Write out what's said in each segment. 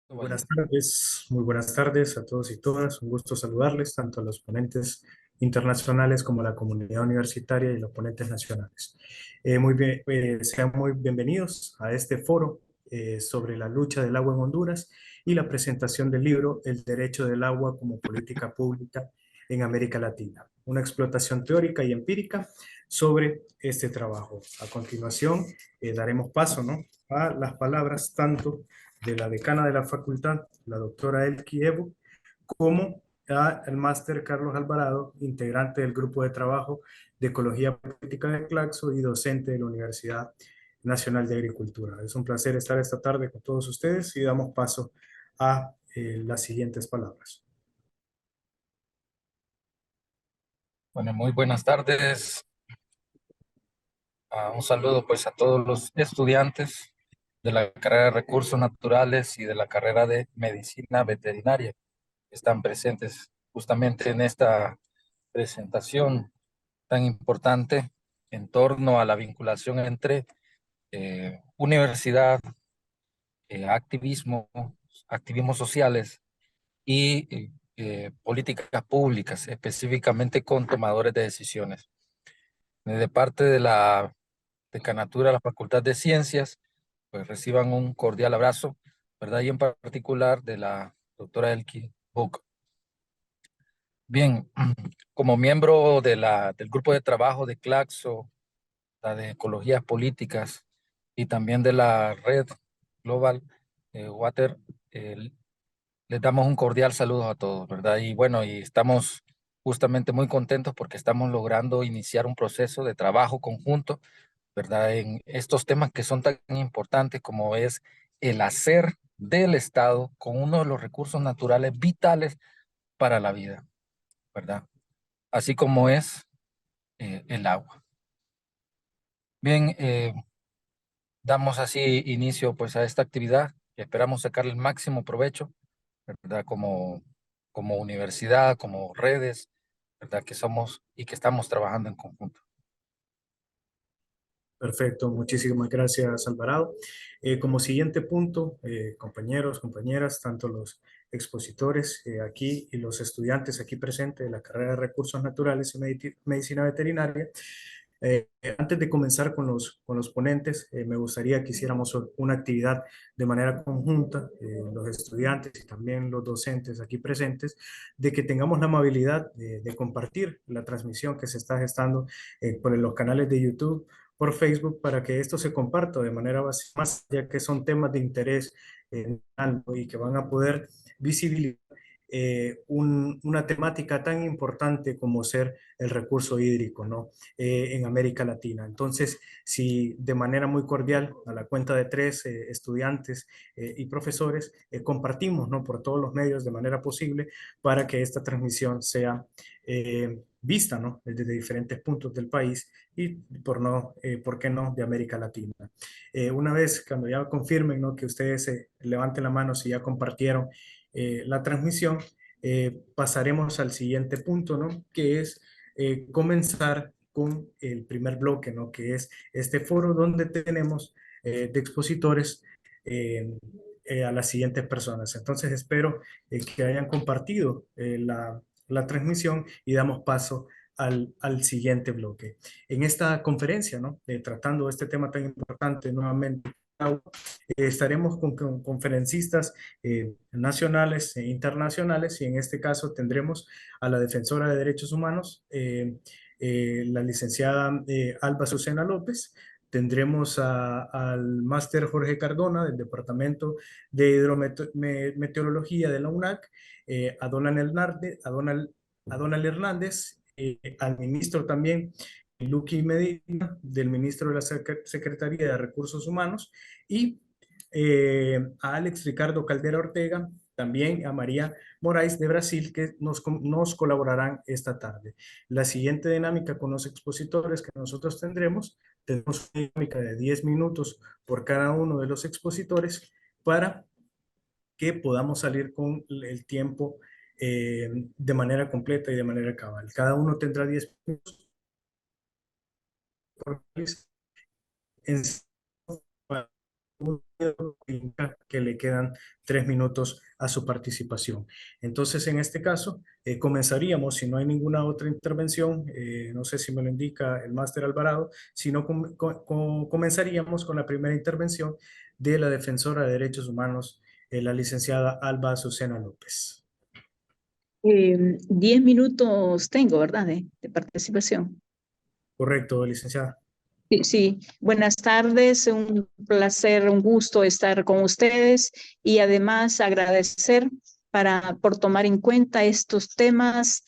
Vale. Muy buenas tardes a todos y todas. Un gusto saludarles, tanto a los ponentes internacionales como a la comunidad universitaria y los ponentes nacionales. Muy bien, sean muy bienvenidos a este foro sobre la lucha del agua en Honduras y la presentación del libro El derecho del agua como política pública en América Latina, una explotación teórica y empírica sobre este trabajo. A continuación, daremos paso, ¿no?, a las palabras tanto de la decana de la facultad, la doctora Elki Evo, como el máster Carlos Alvarado, integrante del grupo de trabajo de Ecología Política de Claxo y docente de la Universidad Nacional de Agricultura. Es un placer estar esta tarde con todos ustedes y damos paso a las siguientes palabras. Bueno, muy buenas tardes. Un saludo pues a todos los estudiantes de la carrera de Recursos Naturales y de la carrera de Medicina Veterinaria que están presentes justamente en esta presentación tan importante en torno a la vinculación entre universidad, activismos sociales y políticas públicas, específicamente con tomadores de decisiones. De parte de la Decanatura de la Facultad de Ciencias, pues reciban un cordial abrazo, ¿verdad? Y en particular de la doctora Elki Buck. Bien, como miembro del grupo de trabajo de Claxo, la de Ecologías Políticas y también de la red Global Water, les damos un cordial saludo a todos, ¿verdad? Y bueno, y estamos justamente muy contentos porque estamos logrando iniciar un proceso de trabajo conjunto, ¿verdad? En estos temas que son tan importantes como es el hacer del Estado con uno de los recursos naturales vitales para la vida, ¿verdad? Así como es el agua. Bien, damos así inicio pues a esta actividad y esperamos sacar el máximo provecho, ¿verdad? Como universidad, como redes, ¿verdad? Que somos y que estamos trabajando en conjunto. Perfecto, muchísimas gracias, Alvarado. Como siguiente punto, compañeros, compañeras, tanto los expositores aquí y los estudiantes aquí presentes de la carrera de Recursos Naturales y Medicina Veterinaria, antes de comenzar con los ponentes, me gustaría que hiciéramos una actividad de manera conjunta, los estudiantes y también los docentes aquí presentes, de que tengamos la amabilidad de compartir la transmisión que se está gestando por los canales de YouTube, por Facebook, para que esto se comparta de manera más, ya que son temas de interés y que van a poder visibilizar una temática tan importante como ser el recurso hídrico, ¿no? En América Latina. Entonces, si de manera muy cordial, a la cuenta de tres estudiantes y profesores, compartimos, ¿no?, por todos los medios de manera posible para que esta transmisión sea vista, ¿no?, desde diferentes puntos del país y por qué no, de América Latina. Una vez, cuando ya confirmen, ¿no?, que ustedes levanten la mano si ya compartieron la transmisión, pasaremos al siguiente punto, ¿no?, que es comenzar con el primer bloque, ¿no?, que es este foro donde tenemos de expositores a las siguientes personas. Entonces espero que hayan compartido la transmisión y damos paso al siguiente bloque. En esta conferencia, ¿no?, tratando este tema tan importante nuevamente, estaremos con conferencistas nacionales e internacionales y en este caso tendremos a la defensora de derechos humanos, la licenciada Alba Azucena López. Tendremos al máster Jorge Cardona del Departamento de Hidrometeorología de la UNAC, a Donald Hernández, al ministro también Luqui Medina, del ministro de la Secretaría de Recursos Humanos, y a Alex Ricardo Caldera Ortega, también a María Moraes de Brasil, que nos colaborarán esta tarde. La siguiente dinámica con los expositores que nosotros tenemos una dinámica de 10 minutos por cada uno de los expositores para que podamos salir con el tiempo de manera completa y de manera cabal. Cada uno tendrá 10 minutos en que le quedan 3 minutos a su participación. Entonces, en este caso, comenzaríamos, si no hay ninguna otra intervención, no sé si me lo indica el máster Alvarado, si no, comenzaríamos con la primera intervención de la defensora de derechos humanos, la licenciada Alba Azucena López. 10 minutos tengo, ¿verdad? De participación. Correcto, licenciada. Sí, sí, buenas tardes, un placer, un gusto estar con ustedes y además agradecer por tomar en cuenta estos temas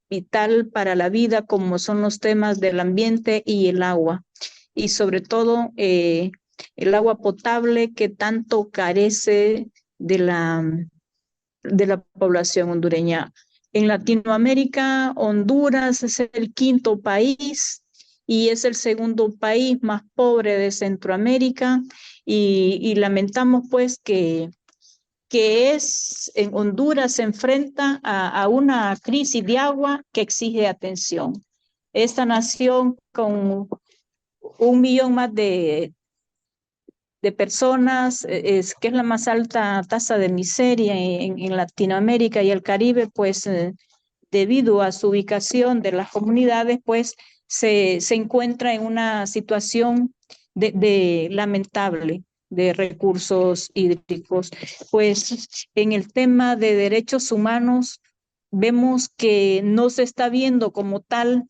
vital para la vida como son los temas del ambiente y el agua y sobre todo el agua potable que tanto carece de la población hondureña. En Latinoamérica, Honduras es el quinto país y es el segundo país más pobre de Centroamérica y lamentamos pues que en Honduras se enfrenta a una crisis de agua que exige atención. Esta nación con 1 millón más de personas, que es la más alta tasa de miseria en Latinoamérica y el Caribe, pues debido a su ubicación de las comunidades, pues se encuentra en una situación de lamentable de recursos hídricos. Pues en el tema de derechos humanos, vemos que no se está viendo como tal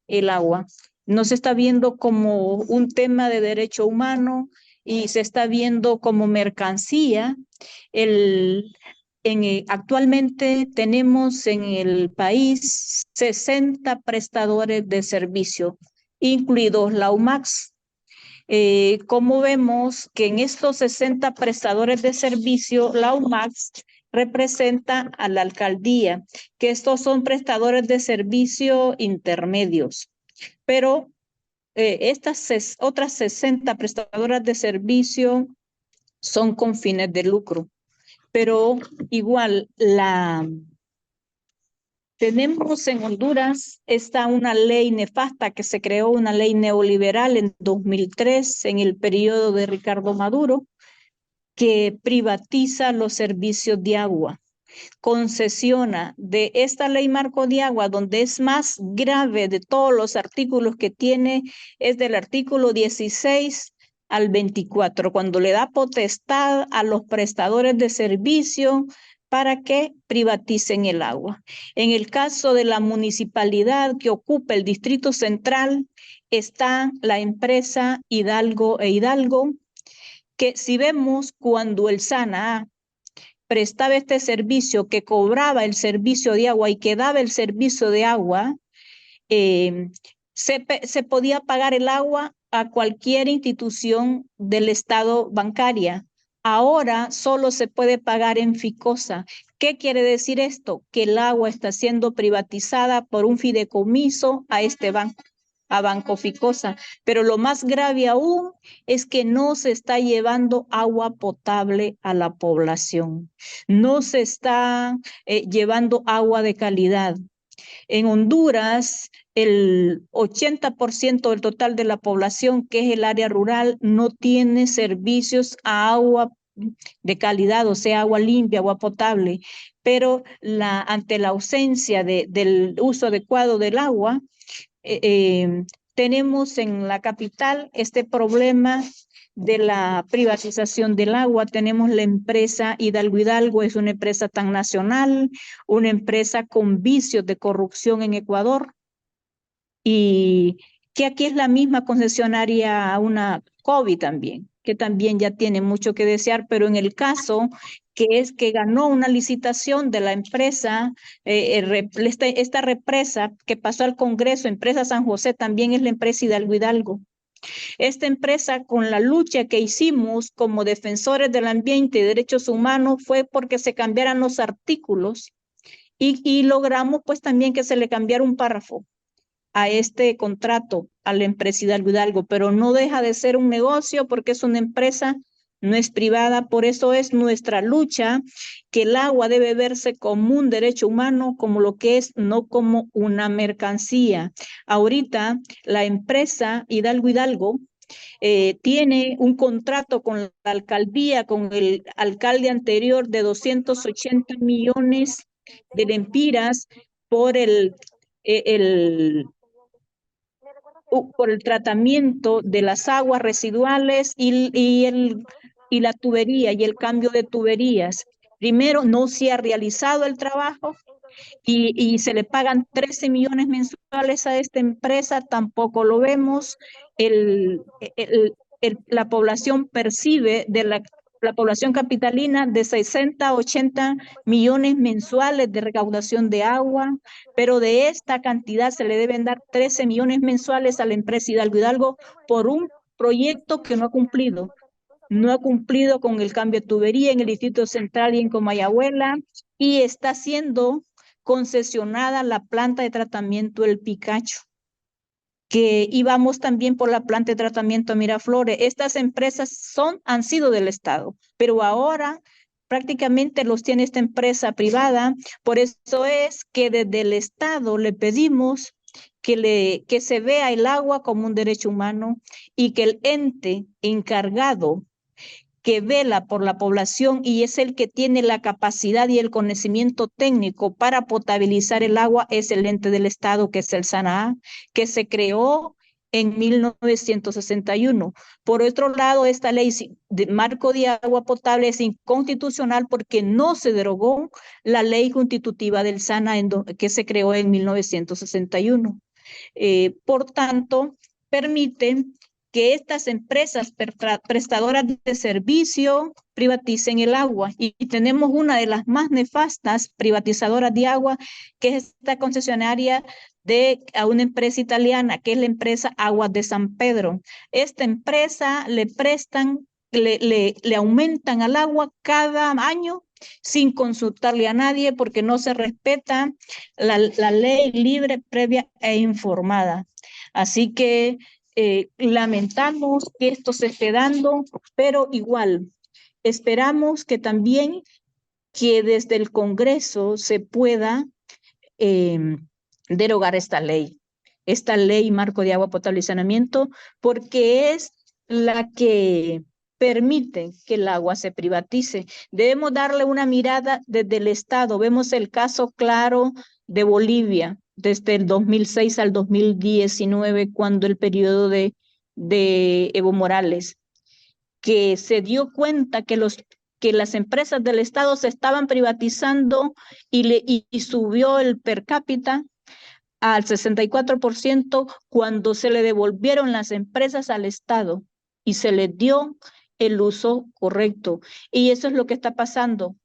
el agua, no se está viendo como un tema de derecho humano y se está viendo como mercancía. Actualmente tenemos en el país 60 prestadores de servicio, incluidos la UMAX. Como vemos que en estos 60 prestadores de servicio, la UMAX representa a la alcaldía, que estos son prestadores de servicio intermedios. Pero estas otras 60 prestadoras de servicio son con fines de lucro. Pero igual, tenemos en Honduras una ley nefasta que se creó, una ley neoliberal en 2003, en el periodo de Ricardo Maduro, que privatiza los servicios de agua. Concesiona de esta ley marco de agua, donde es más grave de todos los artículos que tiene, es del artículo 16 al 24, cuando le da potestad a los prestadores de servicio para que privaticen el agua. En el caso de la municipalidad que ocupa el Distrito Central, está la empresa Hidalgo e Hidalgo, que si vemos cuando el SANA prestaba este servicio, que cobraba el servicio de agua y que daba el servicio de agua, se podía pagar el agua a cualquier institución del Estado bancaria. Ahora solo se puede pagar en Ficosa. ¿Qué quiere decir esto? Que el agua está siendo privatizada por un fideicomiso a este banco, a Banco Ficosa. Pero lo más grave aún es que no se está llevando agua potable a la población. No se está llevando agua de calidad. En Honduras, el 80% del total de la población, que es el área rural, no tiene servicios a agua de calidad, o sea, agua limpia, agua potable. Pero ante la ausencia del uso adecuado del agua, tenemos en la capital este problema de la privatización del agua. Tenemos la empresa Hidalgo Hidalgo, es una empresa tan nacional, una empresa con vicios de corrupción en Ecuador, y que aquí es la misma concesionaria a una COVID también, que también ya tiene mucho que desear, pero en el caso que es que ganó una licitación de la empresa, esta represa que pasó al Congreso, Empresa San José, también es la empresa Hidalgo Hidalgo. Esta empresa, con la lucha que hicimos como defensores del ambiente y derechos humanos, fue porque se cambiaran los artículos y logramos pues también que se le cambiara un párrafo a este contrato a la empresa Hidalgo Hidalgo, pero no deja de ser un negocio porque es una empresa, no es privada. Por eso es nuestra lucha que el agua debe verse como un derecho humano, como lo que es, no como una mercancía. Ahorita la empresa Hidalgo Hidalgo tiene un contrato con la alcaldía, con el alcalde anterior de 280 millones de lempiras por por el tratamiento de las aguas residuales y la tubería y el cambio de tuberías. Primero, no se ha realizado el trabajo y se le pagan 13 millones mensuales a esta empresa, tampoco lo vemos. La población percibe de la población capitalina de 60 a 80 millones mensuales de recaudación de agua, pero de esta cantidad se le deben dar 13 millones mensuales a la empresa Hidalgo Hidalgo por un proyecto que no ha cumplido. No ha cumplido con el cambio de tubería en el Distrito Central y en Comayagüela, y está siendo concesionada la planta de tratamiento El Picacho, que íbamos también por la planta de tratamiento Miraflores. Estas empresas han sido del Estado, pero ahora prácticamente los tiene esta empresa privada. Por eso es que desde el Estado le pedimos que se vea el agua como un derecho humano y que el ente encargado que vela por la población y es el que tiene la capacidad y el conocimiento técnico para potabilizar el agua es el ente del Estado, que es el SANAA, que se creó en 1961. Por otro lado, esta ley de marco de agua potable es inconstitucional porque no se derogó la ley constitutiva del SANA que se creó en 1961. Por tanto, permiten que estas empresas prestadoras de servicio privaticen el agua. Y tenemos una de las más nefastas privatizadoras de agua, que es esta concesionaria a una empresa italiana, que es la empresa Aguas de San Pedro. Esta empresa le aumentan al agua cada año sin consultarle a nadie, porque no se respeta la ley libre, previa e informada. Así que lamentamos que esto se esté dando, pero igual esperamos que también que desde el Congreso se pueda derogar esta ley marco de agua potable y saneamiento, porque es la que permite que el agua se privatice. Debemos darle una mirada desde el Estado. Vemos el caso claro de Bolivia, desde el 2006 al 2019, cuando el periodo de Evo Morales, que se dio cuenta que las empresas del Estado se estaban privatizando y subió el per cápita al 64% cuando se le devolvieron las empresas al Estado y se les dio el uso correcto. Y eso es lo que está pasando.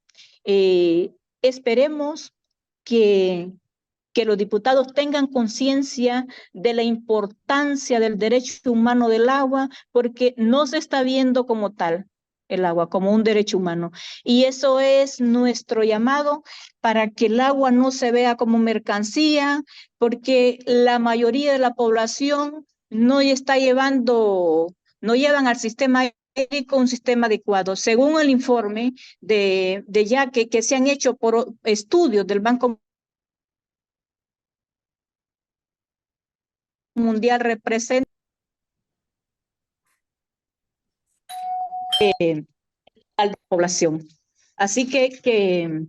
Esperemos que los diputados tengan conciencia de la importancia del derecho humano del agua, porque no se está viendo como tal el agua, como un derecho humano. Y eso es nuestro llamado, para que el agua no se vea como mercancía, porque la mayoría de la población no llevan al sistema hídrico un sistema adecuado. Según el informe de ya que se han hecho por estudios del Banco Mundial, representa a la población. Así que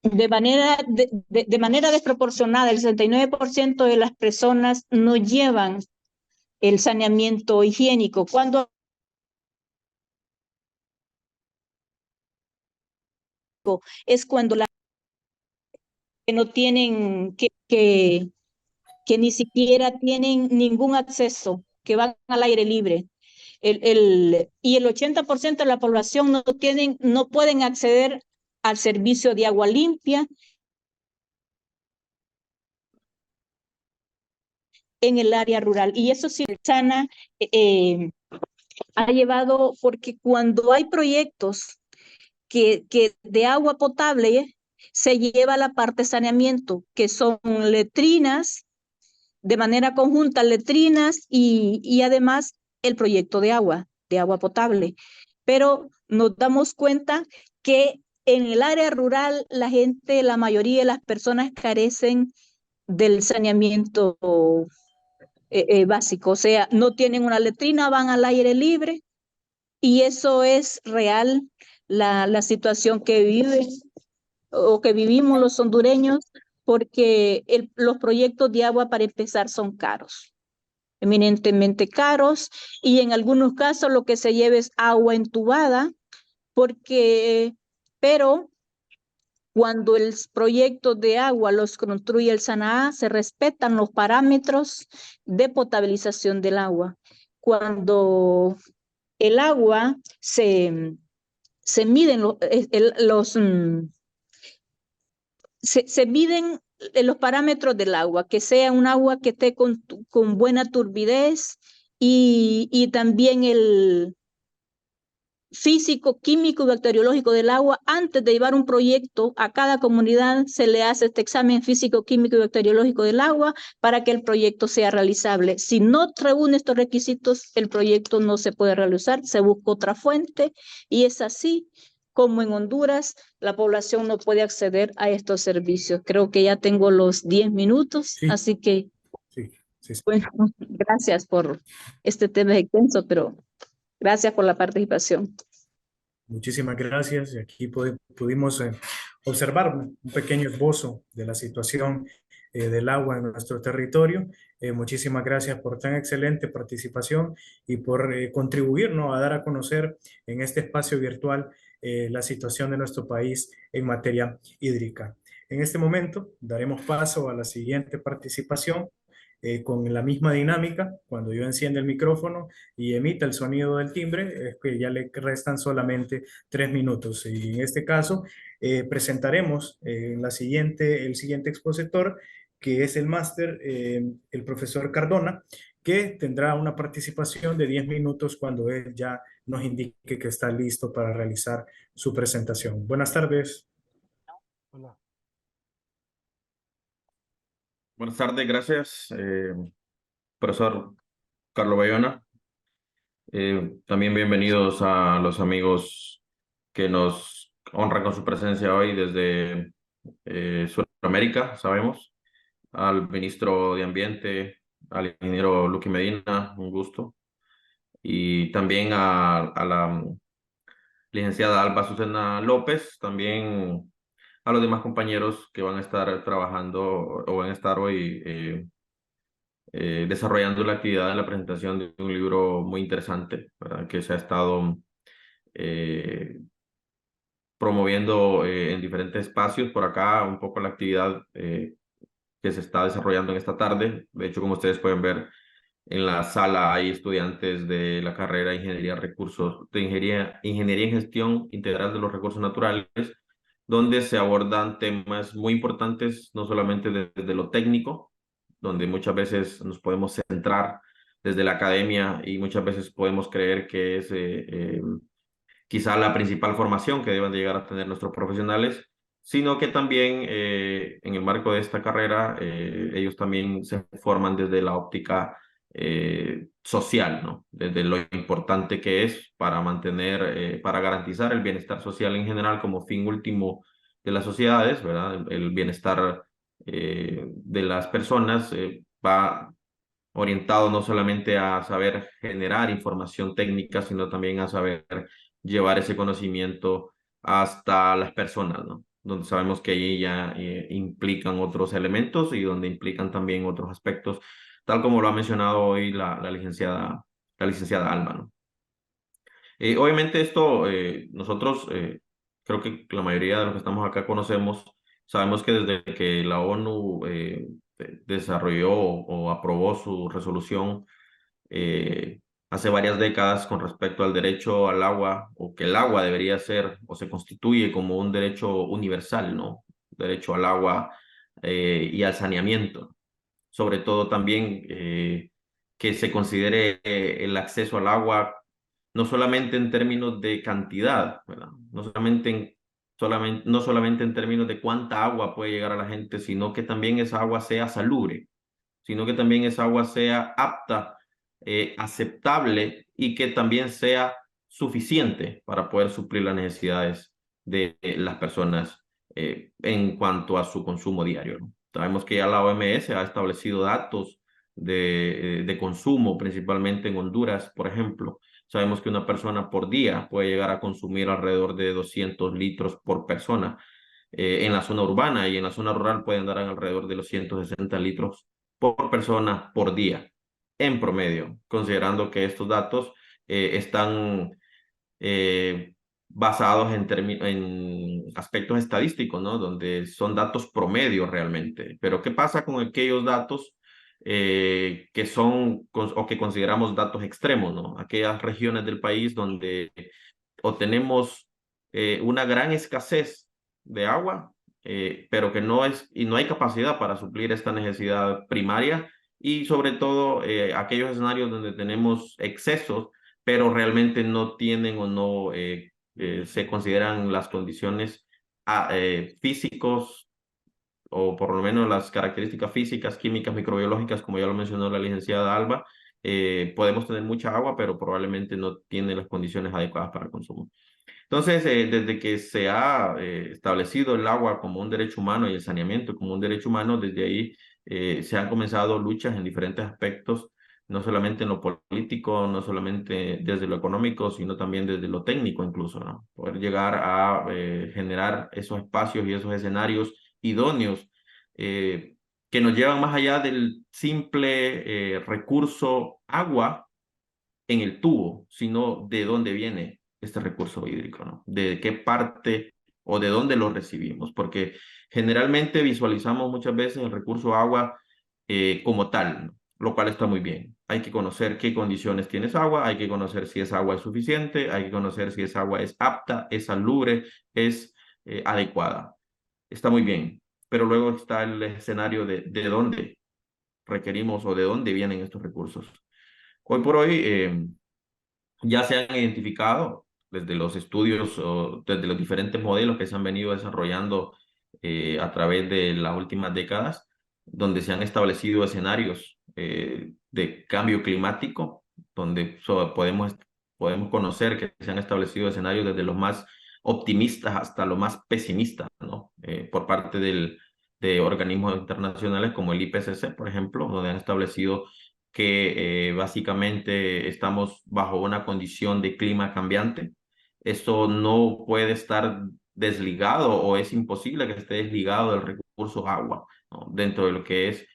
de manera desproporcionada, el 69% de las personas no llevan el saneamiento higiénico. Cuando es cuando que no tienen, que ni siquiera tienen ningún acceso, que van al aire libre. Y el 80% de la población no pueden acceder al servicio de agua limpia en el área rural. Y eso sí, Sana ha llevado, porque cuando hay proyectos que de agua potable, se lleva la parte de saneamiento, que son letrinas, de manera conjunta letrinas y además el proyecto de agua potable. Pero nos damos cuenta que en el área rural la mayoría de las personas carecen del saneamiento básico. O sea, no tienen una letrina, van al aire libre y eso es real, la situación que viven o que vivimos los hondureños, porque los proyectos de agua para empezar son caros, eminentemente caros, y en algunos casos lo que se lleva es agua entubada, pero cuando el proyecto de agua los construye el SANAA, se respetan los parámetros de potabilización del agua. Cuando el agua se miden se miden los parámetros del agua, que sea un agua que esté con buena turbidez y también el físico, químico y bacteriológico del agua. Antes de llevar un proyecto a cada comunidad se le hace este examen físico, químico y bacteriológico del agua para que el proyecto sea realizable. Si no reúne estos requisitos, el proyecto no se puede realizar, se busca otra fuente y es así como en Honduras la población no puede acceder a estos servicios. Creo que ya tengo los 10 minutos, Sí, así que sí, sí. bueno, gracias por este tema extenso, pero gracias por la participación. Muchísimas gracias. Y aquí pudimos observar un pequeño esbozo de la situación del agua en nuestro territorio. Muchísimas gracias por tan excelente participación y por contribuir, ¿no?, a dar a conocer en este espacio virtual la situación de nuestro país en materia hídrica. En este momento daremos paso a la siguiente participación con la misma dinámica. Cuando yo encienda el micrófono y emita el sonido del timbre, es que ya le restan solamente 3 minutos. Y en este caso, presentaremos el siguiente expositor, que es el máster, el profesor Cardona, que tendrá una participación de 10 minutos cuando él ya nos indique que está listo para realizar su presentación. Buenas tardes. Hola. Buenas tardes, gracias, profesor Carlos Bayona. También bienvenidos a los amigos que nos honran con su presencia hoy desde Sudamérica, sabemos, al ministro de Ambiente, al ingeniero Luqui Medina, un gusto, y también a la licenciada Alba Azucena López, también a los demás compañeros que van a estar trabajando o van a estar hoy desarrollando la actividad de la presentación de un libro muy interesante, ¿verdad?, que se ha estado promoviendo en diferentes espacios. Por acá un poco la actividad que se está desarrollando en esta tarde. De hecho, como ustedes pueden ver, en la sala hay estudiantes de la carrera de Ingeniería en Gestión Integral de los Recursos Naturales, donde se abordan temas muy importantes, no solamente desde lo técnico, donde muchas veces nos podemos centrar desde la academia y muchas veces podemos creer que es quizá la principal formación que deben de llegar a tener nuestros profesionales, sino que también en el marco de esta carrera ellos también se forman desde la óptica social, ¿no?, desde lo importante que es para mantener, para garantizar el bienestar social en general como fin último de las sociedades, ¿verdad? El bienestar de las personas va orientado no solamente a saber generar información técnica, sino también a saber llevar ese conocimiento hasta las personas, ¿no?, donde sabemos que ahí ya implican otros elementos y donde implican también otros aspectos, tal como lo ha mencionado hoy la licenciada Alba, ¿no? Obviamente esto nosotros creo que la mayoría de los que estamos acá conocemos, sabemos que desde que la ONU desarrolló o aprobó su resolución hace varias décadas con respecto al derecho al agua, o que el agua debería ser o se constituye como un derecho universal, ¿no? Derecho al agua y al saneamiento. Sobre todo también que se considere el acceso al agua no solamente en términos de cantidad, ¿verdad? No solamente en términos de cuánta agua puede llegar a la gente, sino que también esa agua sea salubre, sino que también esa agua sea apta, aceptable y que también sea suficiente para poder suplir las necesidades de las personas en cuanto a su consumo diario, ¿no? Sabemos que ya la OMS ha establecido datos de consumo, principalmente en Honduras, por ejemplo. Sabemos que una persona por día puede llegar a consumir alrededor de 200 litros por persona en la zona urbana, y en la zona rural pueden dar alrededor de los 160 litros por persona por día, en promedio, considerando que estos datos están basados en aspectos estadísticos, ¿no? Donde son datos promedio realmente. Pero ¿qué pasa con aquellos datos que son o que consideramos datos extremos, ¿no? Aquellas regiones del país donde o tenemos una gran escasez de agua, pero que no es, y no hay capacidad para suplir esta necesidad primaria, y sobre todo aquellos escenarios donde tenemos excesos, pero realmente no tienen o no se consideran las condiciones físicos, o por lo menos las características físicas, químicas, microbiológicas, como ya lo mencionó la licenciada Alba. Podemos tener mucha agua, pero probablemente no tiene las condiciones adecuadas para el consumo. Entonces, desde que se ha establecido el agua como un derecho humano y el saneamiento como un derecho humano, desde ahí se han comenzado luchas en diferentes aspectos, no solamente en lo político, no solamente desde lo económico, sino también desde lo técnico incluso, ¿no? Poder llegar a generar esos espacios y esos escenarios idóneos que nos llevan más allá del simple recurso agua en el tubo, sino de dónde viene este recurso hídrico, ¿no? De qué parte o de dónde lo recibimos, porque generalmente visualizamos muchas veces el recurso agua como tal, ¿no? Lo cual está muy bien. Hay que conocer qué condiciones tiene esa agua, hay que conocer si esa agua es suficiente, hay que conocer si esa agua es apta, es salubre, es adecuada. Está muy bien, pero luego está el escenario de dónde requerimos o de dónde vienen estos recursos. Hoy por hoy ya se han identificado desde los estudios o desde los diferentes modelos que se han venido desarrollando a través de las últimas décadas, donde se han establecido escenarios de cambio climático, donde podemos conocer que se han establecido escenarios desde los más optimistas hasta los más pesimistas, ¿no? Por parte de organismos internacionales como el IPCC, por ejemplo, donde han establecido que básicamente estamos bajo una condición de clima cambiante. Esto no puede estar desligado, o es imposible que esté desligado del recurso agua, ¿no? Dentro de lo que es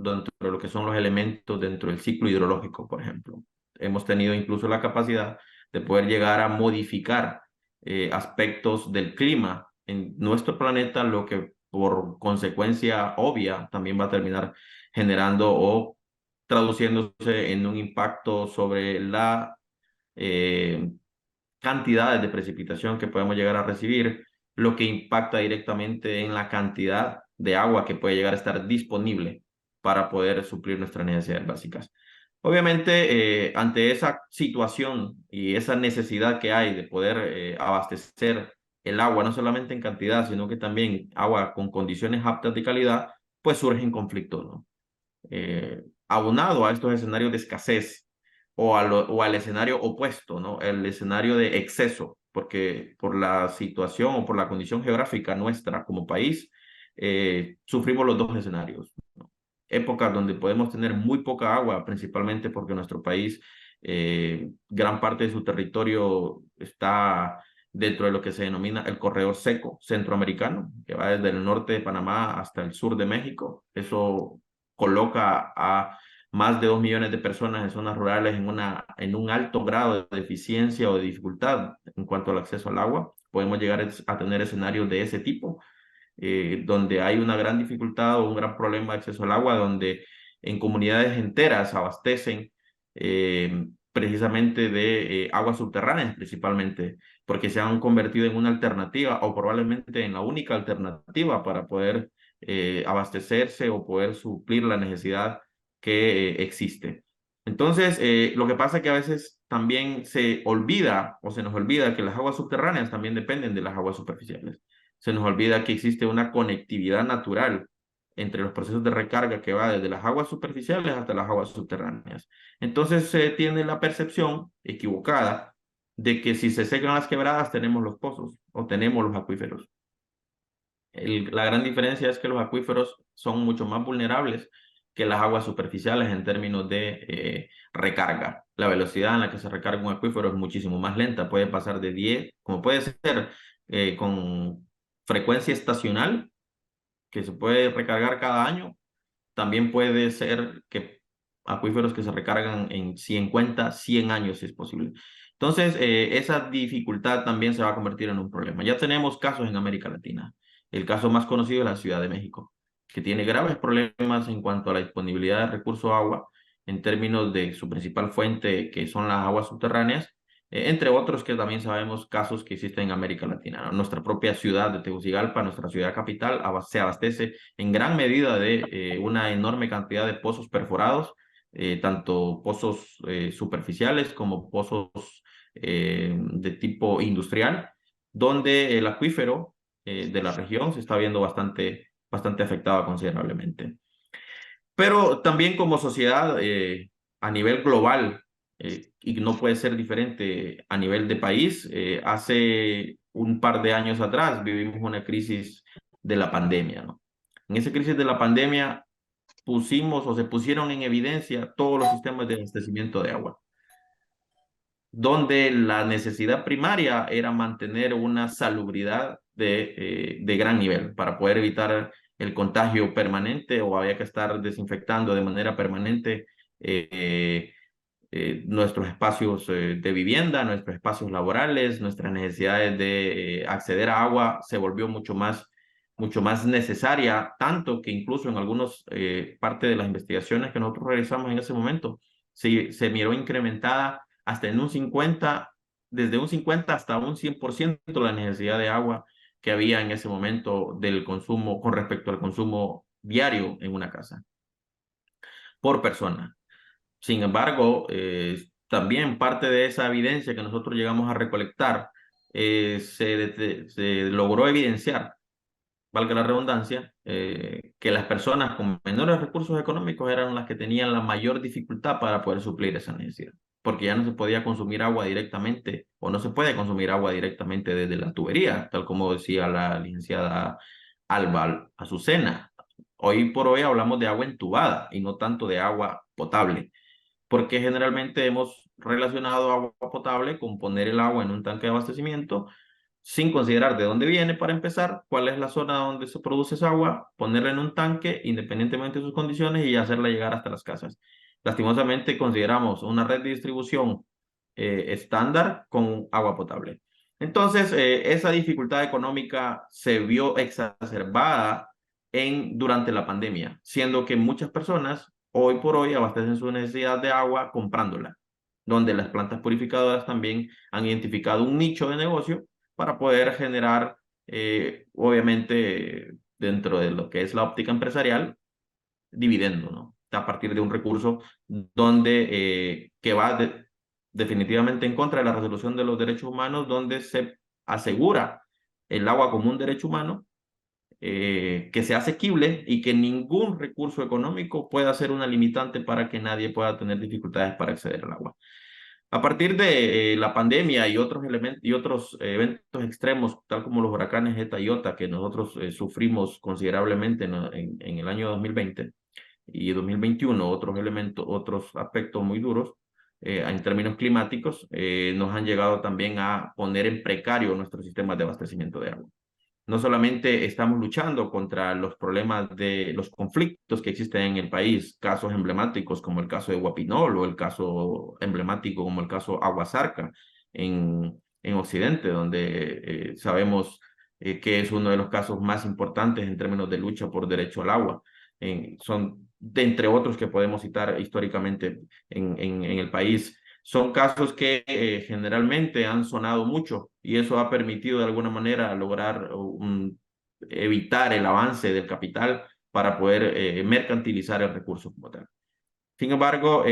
dentro de lo que son los elementos dentro del ciclo hidrológico, por ejemplo. Hemos tenido incluso la capacidad de poder llegar a modificar aspectos del clima en nuestro planeta, lo que por consecuencia obvia también va a terminar generando o traduciéndose en un impacto sobre la cantidades de precipitación que podemos llegar a recibir, lo que impacta directamente en la cantidad de agua que puede llegar a estar disponible para poder suplir nuestras necesidades básicas. Obviamente, ante esa situación y esa necesidad que hay de poder abastecer el agua, no solamente en cantidad, sino que también agua con condiciones aptas de calidad, pues surgen conflictos, ¿no? Aunado a estos escenarios de escasez o al escenario opuesto, ¿no? El escenario de exceso, porque por la situación o por la condición geográfica nuestra como país, sufrimos los dos escenarios, ¿no? Épocas donde podemos tener muy poca agua, principalmente porque nuestro país, gran parte de su territorio está dentro de lo que se denomina el corredor seco centroamericano, que va desde el norte de Panamá hasta el sur de México. Eso coloca a más de 2 millones de personas en zonas rurales en un alto grado de deficiencia o de dificultad en cuanto al acceso al agua. Podemos llegar a tener escenarios de ese tipo, donde hay una gran dificultad o un gran problema de acceso al agua, donde en comunidades enteras abastecen precisamente de aguas subterráneas principalmente, porque se han convertido en una alternativa o probablemente en la única alternativa para poder abastecerse o poder suplir la necesidad que existe. Entonces, lo que pasa es que a veces también se olvida o se nos olvida que las aguas subterráneas también dependen de las aguas superficiales. Se nos olvida que existe una conectividad natural entre los procesos de recarga que va desde las aguas superficiales hasta las aguas subterráneas. Entonces se tiene la percepción equivocada de que si se secan las quebradas tenemos los pozos o tenemos los acuíferos. La gran diferencia es que los acuíferos son mucho más vulnerables que las aguas superficiales en términos de recarga. La velocidad en la que se recarga un acuífero es muchísimo más lenta, puede pasar de 10, como puede ser con frecuencia estacional, que se puede recargar cada año, también puede ser que acuíferos que se recargan en 50, 100 años si es posible. Entonces, esa dificultad también se va a convertir en un problema. Ya tenemos casos en América Latina. El caso más conocido es la Ciudad de México, que tiene graves problemas en cuanto a la disponibilidad de recursos agua en términos de su principal fuente, que son las aguas subterráneas, entre otros que también sabemos casos que existen en América Latina, ¿no? Nuestra propia ciudad de Tegucigalpa, nuestra ciudad capital, se abastece en gran medida de una enorme cantidad de pozos perforados, tanto pozos superficiales como pozos de tipo industrial, donde el acuífero de la región se está viendo bastante afectado considerablemente. Pero también como sociedad a nivel global, y no puede ser diferente a nivel de país, hace un par de años atrás vivimos una crisis de la pandemia, ¿no? En esa crisis de la pandemia pusimos o se pusieron en evidencia todos los sistemas de abastecimiento de agua, donde la necesidad primaria era mantener una salubridad de gran nivel para poder evitar el contagio permanente, o había que estar desinfectando de manera permanente nuestros espacios de vivienda, nuestros espacios laborales, nuestras necesidades de acceder a agua se volvió mucho más necesaria, tanto que incluso en algunas parte de las investigaciones que nosotros realizamos en ese momento, se miró incrementada hasta en un 50, desde un 50 hasta un 100% la necesidad de agua que había en ese momento del consumo con respecto al consumo diario en una casa por persona. Sin embargo, también parte de esa evidencia que nosotros llegamos a recolectar se logró evidenciar, valga la redundancia, que las personas con menores recursos económicos eran las que tenían la mayor dificultad para poder suplir esa necesidad, porque ya no se podía consumir agua directamente, o no se puede consumir agua directamente desde la tubería, tal como decía la licenciada Alba Azucena. Hoy por hoy hablamos de agua entubada y no tanto de agua potable, porque generalmente hemos relacionado agua potable con poner el agua en un tanque de abastecimiento sin considerar de dónde viene para empezar, cuál es la zona donde se produce esa agua, ponerla en un tanque independientemente de sus condiciones y hacerla llegar hasta las casas. Lastimosamente consideramos una red de distribución estándar con agua potable. Entonces, esa dificultad económica se vio exacerbada durante la pandemia, siendo que muchas personas hoy por hoy abastecen su necesidad de agua comprándola, donde las plantas purificadoras también han identificado un nicho de negocio para poder generar, obviamente, dentro de lo que es la óptica empresarial, dividendo, ¿no? A partir de un recurso donde que va definitivamente en contra de la resolución de los derechos humanos, donde se asegura el agua como un derecho humano, que sea asequible y que ningún recurso económico pueda ser una limitante para que nadie pueda tener dificultades para acceder al agua. A partir de la pandemia y otros elementos y otros eventos extremos, tal como los huracanes Eta y Iota, que nosotros sufrimos considerablemente en el año 2020 y 2021, otros aspectos muy duros en términos climáticos, nos han llegado también a poner en precario nuestros sistemas de abastecimiento de agua. No solamente estamos luchando contra los problemas de los conflictos que existen en el país, casos emblemáticos como el caso de Guapinol o el caso emblemático como el caso Aguasarca en Occidente, donde sabemos que es uno de los casos más importantes en términos de lucha por derecho al agua. Son de entre otros que podemos citar históricamente en el país. Son casos que generalmente han sonado mucho y eso ha permitido de alguna manera lograr evitar el avance del capital para poder mercantilizar el recurso como tal. Sin embargo,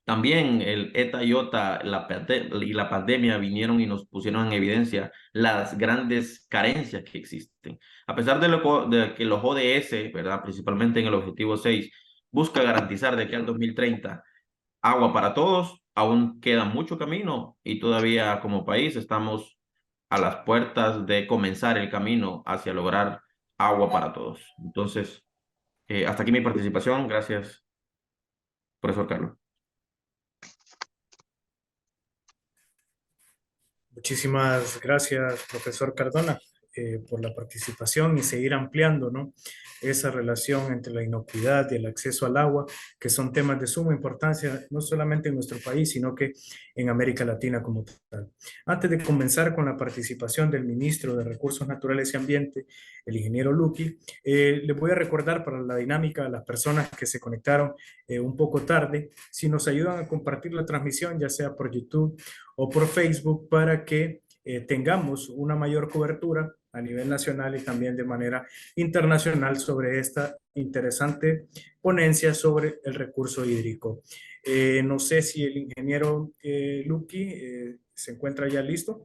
también el ETA y OTA y la pandemia vinieron y nos pusieron en evidencia las grandes carencias que existen. A pesar de que los ODS, ¿verdad? Principalmente en el objetivo 6, busca garantizar de que al 2030 agua para todos, aún queda mucho camino y todavía como país estamos a las puertas de comenzar el camino hacia lograr agua para todos. Entonces, Hasta aquí mi participación. Gracias, profesor Carlos. Muchísimas gracias, profesor Cardona, por la participación y seguir ampliando, ¿no?, esa relación entre la inocuidad y el acceso al agua, que son temas de suma importancia, no solamente en nuestro país, sino que en América Latina como tal. Antes de comenzar con la participación del ministro de Recursos Naturales y Ambiente, el ingeniero Luqui, les voy a recordar para la dinámica a las personas que se conectaron un poco tarde, si nos ayudan a compartir la transmisión, ya sea por YouTube o por Facebook, para que tengamos una mayor cobertura a nivel nacional y también de manera internacional sobre esta interesante ponencia sobre el recurso hídrico. No sé si el ingeniero Luqui se encuentra ya listo.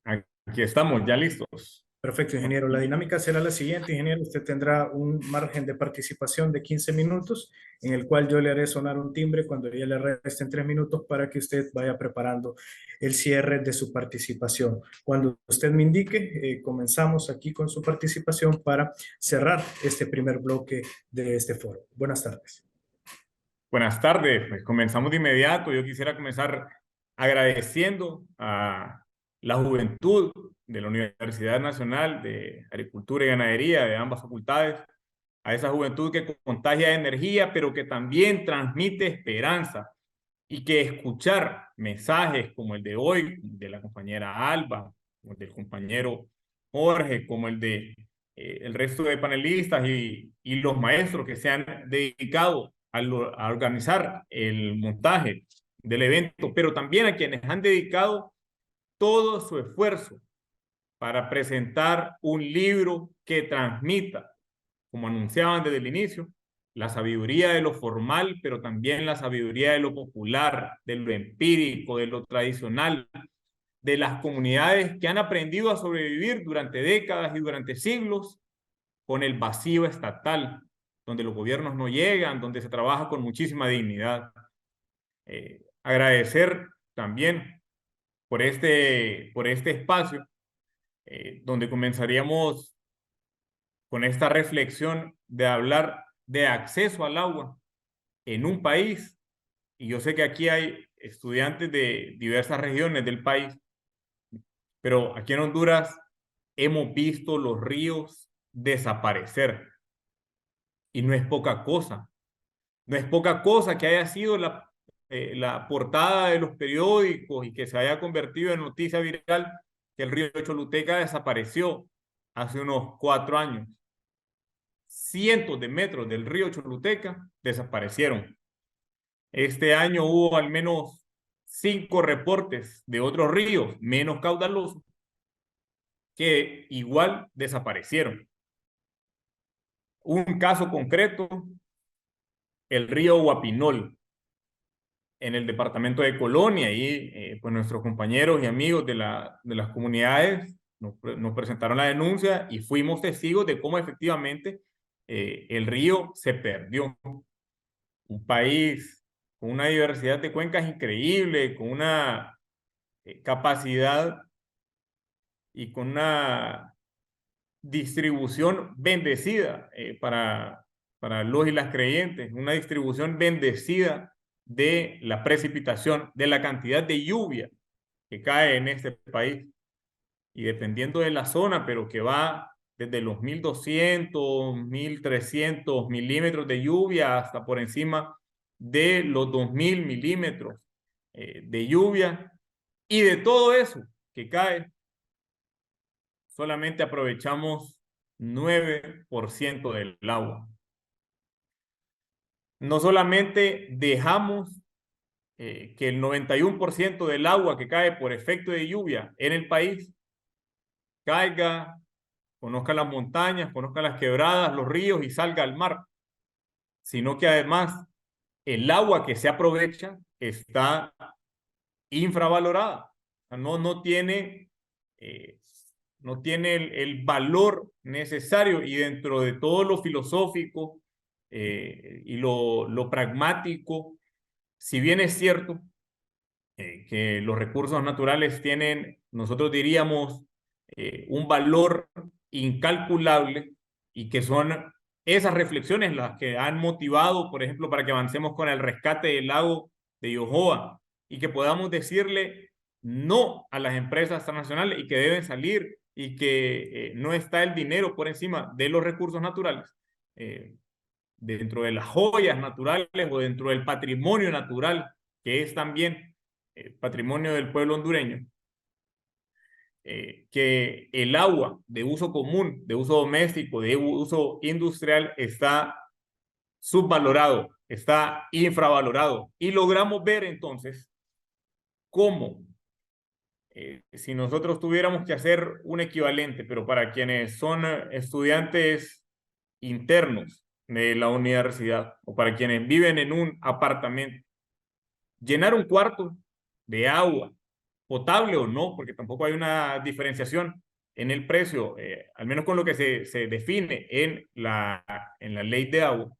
Aquí estamos, ya listos. Perfecto, ingeniero. La dinámica será la siguiente, ingeniero. Usted tendrá un margen de participación de 15 minutos, en el cual yo le haré sonar un timbre cuando ya le resten 3 minutos para que usted vaya preparando el cierre de su participación. Cuando usted me indique, comenzamos aquí con su participación para cerrar este primer bloque de este foro. Buenas tardes. Buenas tardes, pues comenzamos de inmediato. Yo quisiera comenzar agradeciendo a la juventud de la Universidad Nacional de Agricultura y Ganadería de ambas facultades, a esa juventud que contagia energía, pero que también transmite esperanza, y que escuchar mensajes como el de hoy, de la compañera Alba, como el del compañero Jorge, como el de el resto de panelistas y los maestros que se han dedicado a organizar el montaje del evento, pero también a quienes han dedicado todo su esfuerzo para presentar un libro que transmita, como anunciaban desde el inicio, la sabiduría de lo formal, pero también la sabiduría de lo popular, de lo empírico, de lo tradicional, de las comunidades que han aprendido a sobrevivir durante décadas y durante siglos con el vacío estatal, donde los gobiernos no llegan, donde se trabaja con muchísima dignidad. Agradecer también por este espacio, donde comenzaríamos con esta reflexión de hablar de acceso al agua en un país, y yo sé que aquí hay estudiantes de diversas regiones del país, pero aquí en Honduras hemos visto los ríos desaparecer, y no es poca cosa. No es poca cosa que haya sido la portada de los periódicos y que se haya convertido en noticia viral que el río Choluteca desapareció hace unos 4 años. Cientos de metros del río Choluteca desaparecieron. Este año hubo al menos 5 reportes de otros ríos menos caudalosos que igual desaparecieron. Un caso concreto, el río Guapinol, en el departamento de Colonia, y pues nuestros compañeros y amigos de las comunidades nos presentaron la denuncia y fuimos testigos de cómo efectivamente el río se perdió. Un país con una diversidad de cuencas increíble, con una capacidad y con una distribución bendecida para los y las creyentes, una distribución bendecida de la precipitación, de la cantidad de lluvia que cae en este país, y dependiendo de la zona, pero que va desde los 1.200, 1.300 milímetros de lluvia hasta por encima de los 2.000 milímetros de lluvia, y de todo eso que cae, solamente aprovechamos 9% del agua. No solamente dejamos que el 91% del agua que cae por efecto de lluvia en el país caiga, conozca las montañas, conozca las quebradas, los ríos y salga al mar, sino que además el agua que se aprovecha está infravalorada. O sea, no tiene el valor necesario, y dentro de todo lo filosófico y lo pragmático, si bien es cierto que los recursos naturales tienen, nosotros diríamos, un valor incalculable, y que son esas reflexiones las que han motivado, por ejemplo, para que avancemos con el rescate del lago de Yohoa y que podamos decirle no a las empresas transnacionales y que deben salir y que no está el dinero por encima de los recursos naturales, dentro de las joyas naturales o dentro del patrimonio natural, que es también patrimonio del pueblo hondureño. Que el agua de uso común, de uso doméstico, de uso industrial está subvalorado, está infravalorado. Y logramos ver entonces cómo, si nosotros tuviéramos que hacer un equivalente, pero para quienes son estudiantes internos de la universidad o para quienes viven en un apartamento, llenar un cuarto de agua potable o no, porque tampoco hay una diferenciación en el precio, al menos con lo que se define en la ley de agua.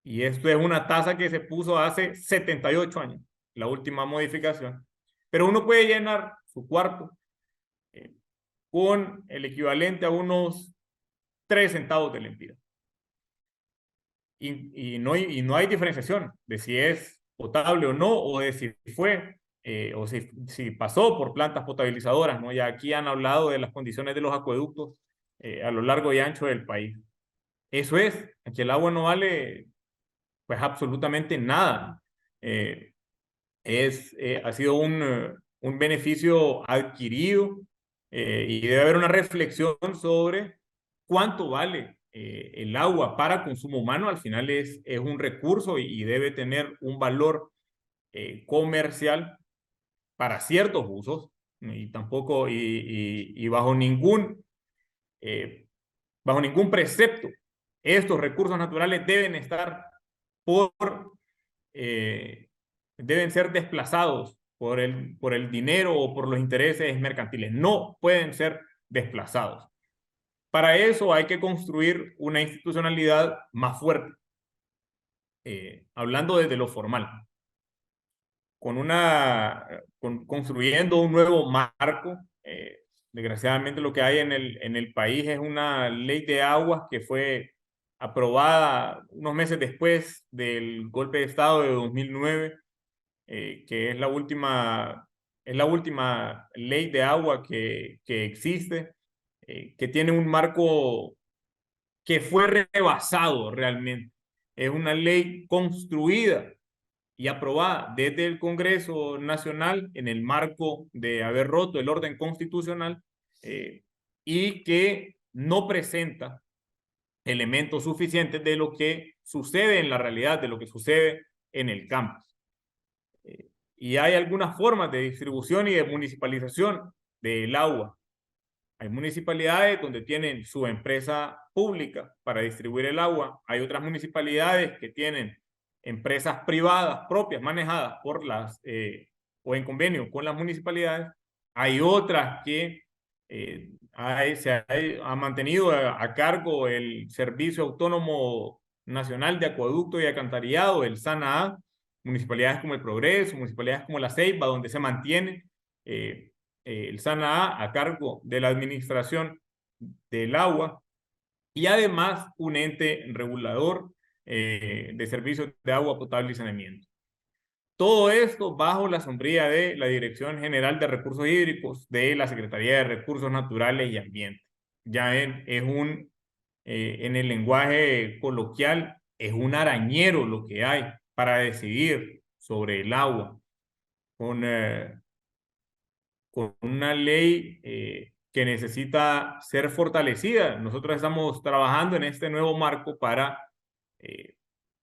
Y esto es una tasa que se puso hace 78 años, la última modificación. Pero uno puede llenar su cuarto con el equivalente a unos 3 centavos de lempiras. Y no hay diferenciación de si es potable o no, o de si fue o si pasó por plantas potabilizadoras, ¿no? Ya aquí han hablado de las condiciones de los acueductos a lo largo y ancho del país. Eso es, aquí el agua no vale pues absolutamente nada. Ha sido un beneficio adquirido y debe haber una reflexión sobre cuánto vale el agua para consumo humano. Al final es un recurso y debe tener un valor comercial para ciertos usos, y tampoco bajo ningún precepto estos recursos naturales deben ser desplazados por el dinero o por los intereses mercantiles. No pueden ser desplazados. Para eso hay que construir una institucionalidad más fuerte, hablando desde lo formal, construyendo un nuevo marco. Desgraciadamente lo que hay en el país es una ley de aguas que fue aprobada unos meses después del golpe de Estado de 2009, que es la última ley de agua que existe, que tiene un marco que fue rebasado realmente. Es una ley construida y aprobada desde el Congreso Nacional en el marco de haber roto el orden constitucional y que no presenta elementos suficientes de lo que sucede en la realidad, de lo que sucede en el campo. Y hay algunas formas de distribución y de municipalización del agua. Hay municipalidades donde tienen su empresa pública para distribuir el agua. Hay otras municipalidades que tienen empresas privadas propias manejadas por o en convenio con las municipalidades. Hay otras que se ha mantenido a cargo el Servicio Autónomo Nacional de Acueducto y Alcantarillado, el SANAA, municipalidades como El Progreso, municipalidades como La Ceiba, donde se mantiene el SANAA a cargo de la administración del agua, y además un ente regulador de servicios de agua potable y saneamiento. Todo esto bajo la sombrilla de la Dirección General de Recursos Hídricos de la Secretaría de Recursos Naturales y Ambiente. Ya en el lenguaje coloquial, es un arañero lo que hay para decidir sobre el agua, con una ley que necesita ser fortalecida. Nosotros estamos trabajando en este nuevo marco para,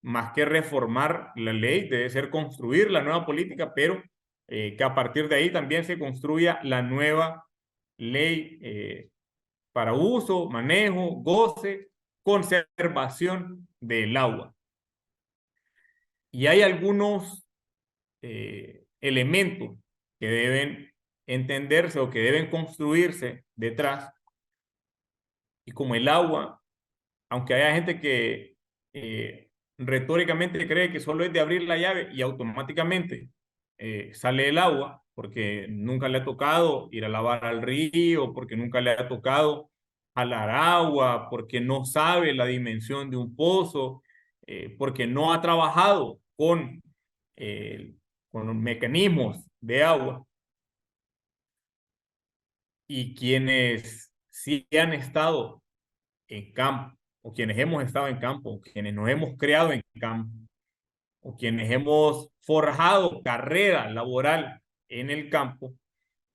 más que reformar la ley, debe ser construir la nueva política, pero que a partir de ahí también se construya la nueva ley para uso, manejo, goce, conservación del agua. Y hay algunos elementos que deben entenderse o que deben construirse detrás. Y como el agua, aunque haya gente que retóricamente cree que solo es de abrir la llave y automáticamente sale el agua, porque nunca le ha tocado ir a lavar al río, porque nunca le ha tocado jalar agua, porque no sabe la dimensión de un pozo, porque no ha trabajado con los mecanismos de agua. Y quienes sí han estado en campo, o quienes hemos estado en campo, o quienes nos hemos creado en campo, o quienes hemos forjado carrera laboral en el campo,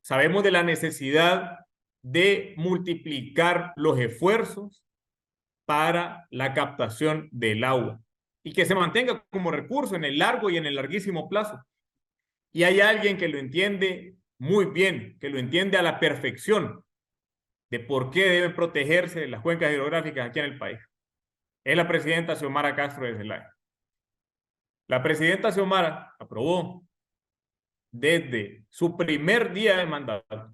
sabemos de la necesidad de multiplicar los esfuerzos para la captación del agua y que se mantenga como recurso en el largo y en el larguísimo plazo. Y hay alguien que lo entiende muy bien, que lo entiende a la perfección de por qué deben protegerse las cuencas hidrográficas aquí en el país. Es la presidenta Xiomara Castro de Zelaya. La presidenta Xiomara aprobó desde su primer día de mandato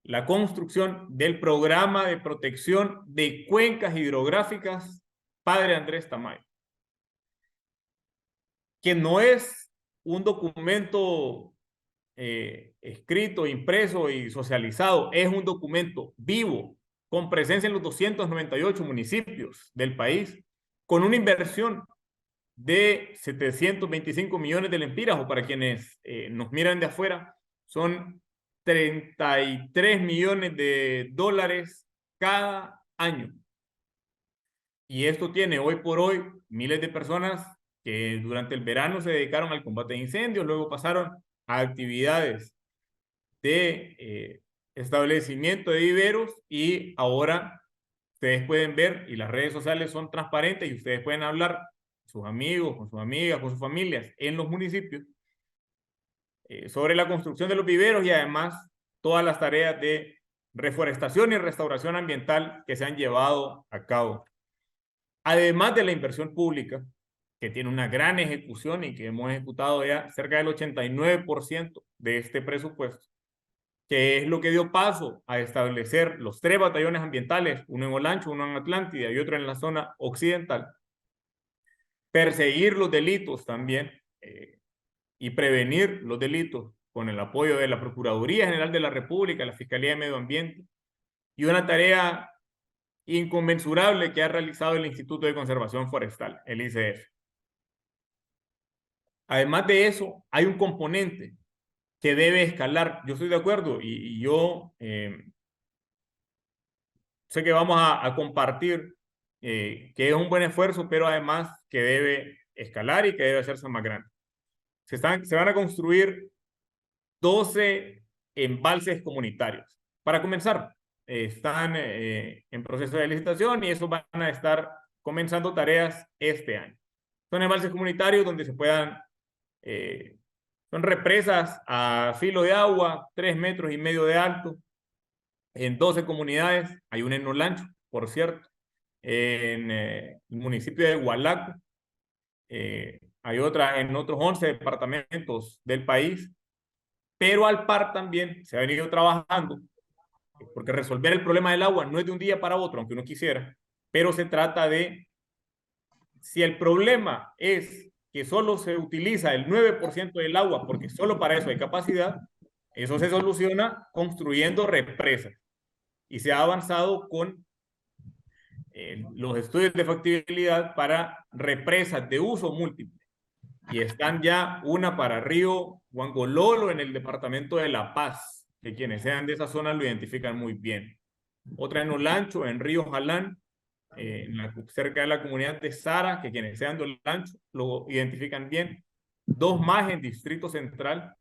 la construcción del programa de protección de cuencas hidrográficas Padre Andrés Tamayo, que no es un documento escrito, impreso y socializado, es un documento vivo, con presencia en los 298 municipios del país, con una inversión de 725 millones de lempiras, o para quienes nos miran de afuera, son 33 millones de dólares cada año. Y esto tiene hoy por hoy miles de personas que durante el verano se dedicaron al combate de incendios, luego pasaron a actividades de establecimiento de viveros, y ahora ustedes pueden ver, y las redes sociales son transparentes, y ustedes pueden hablar con sus amigos, con sus amigas, con sus familias en los municipios sobre la construcción de los viveros y además todas las tareas de reforestación y restauración ambiental que se han llevado a cabo. Además de la inversión pública, que tiene una gran ejecución y que hemos ejecutado ya cerca del 89% de este presupuesto, que es lo que dio paso a establecer los 3 batallones ambientales, uno en Olancho, uno en Atlántida y otro en la zona occidental, perseguir los delitos también y prevenir los delitos con el apoyo de la Procuraduría General de la República, la Fiscalía de Medio Ambiente, y una tarea inconmensurable que ha realizado el Instituto de Conservación Forestal, el ICF. Además de eso, hay un componente que debe escalar. Yo estoy de acuerdo y yo sé que vamos a compartir que es un buen esfuerzo, pero además que debe escalar y que debe hacerse más grande. Se van a construir 12 embalses comunitarios. Para comenzar, están en proceso de licitación y eso van a estar comenzando tareas este año. Son embalses comunitarios donde se puedan, son represas a filo de agua, 3,5 metros de alto, en 12 comunidades. Hay una en Olancho, por cierto, en el municipio de Hualaco. Hay otra en otros 11 departamentos del país, pero al par también se ha venido trabajando, porque resolver el problema del agua no es de un día para otro, aunque uno quisiera, pero se trata de, si el problema es que solo se utiliza el 9% del agua, porque solo para eso hay capacidad, eso se soluciona construyendo represas. Y se ha avanzado con los estudios de factibilidad para represas de uso múltiple. Y están ya una para Río Huangololo en el departamento de La Paz, que quienes sean de esa zona lo identifican muy bien. Otra en Olancho, en Río Jalán, cerca de la comunidad de Sara, que quienes sean de Olancho lo identifican bien. 2 más en Distrito Central,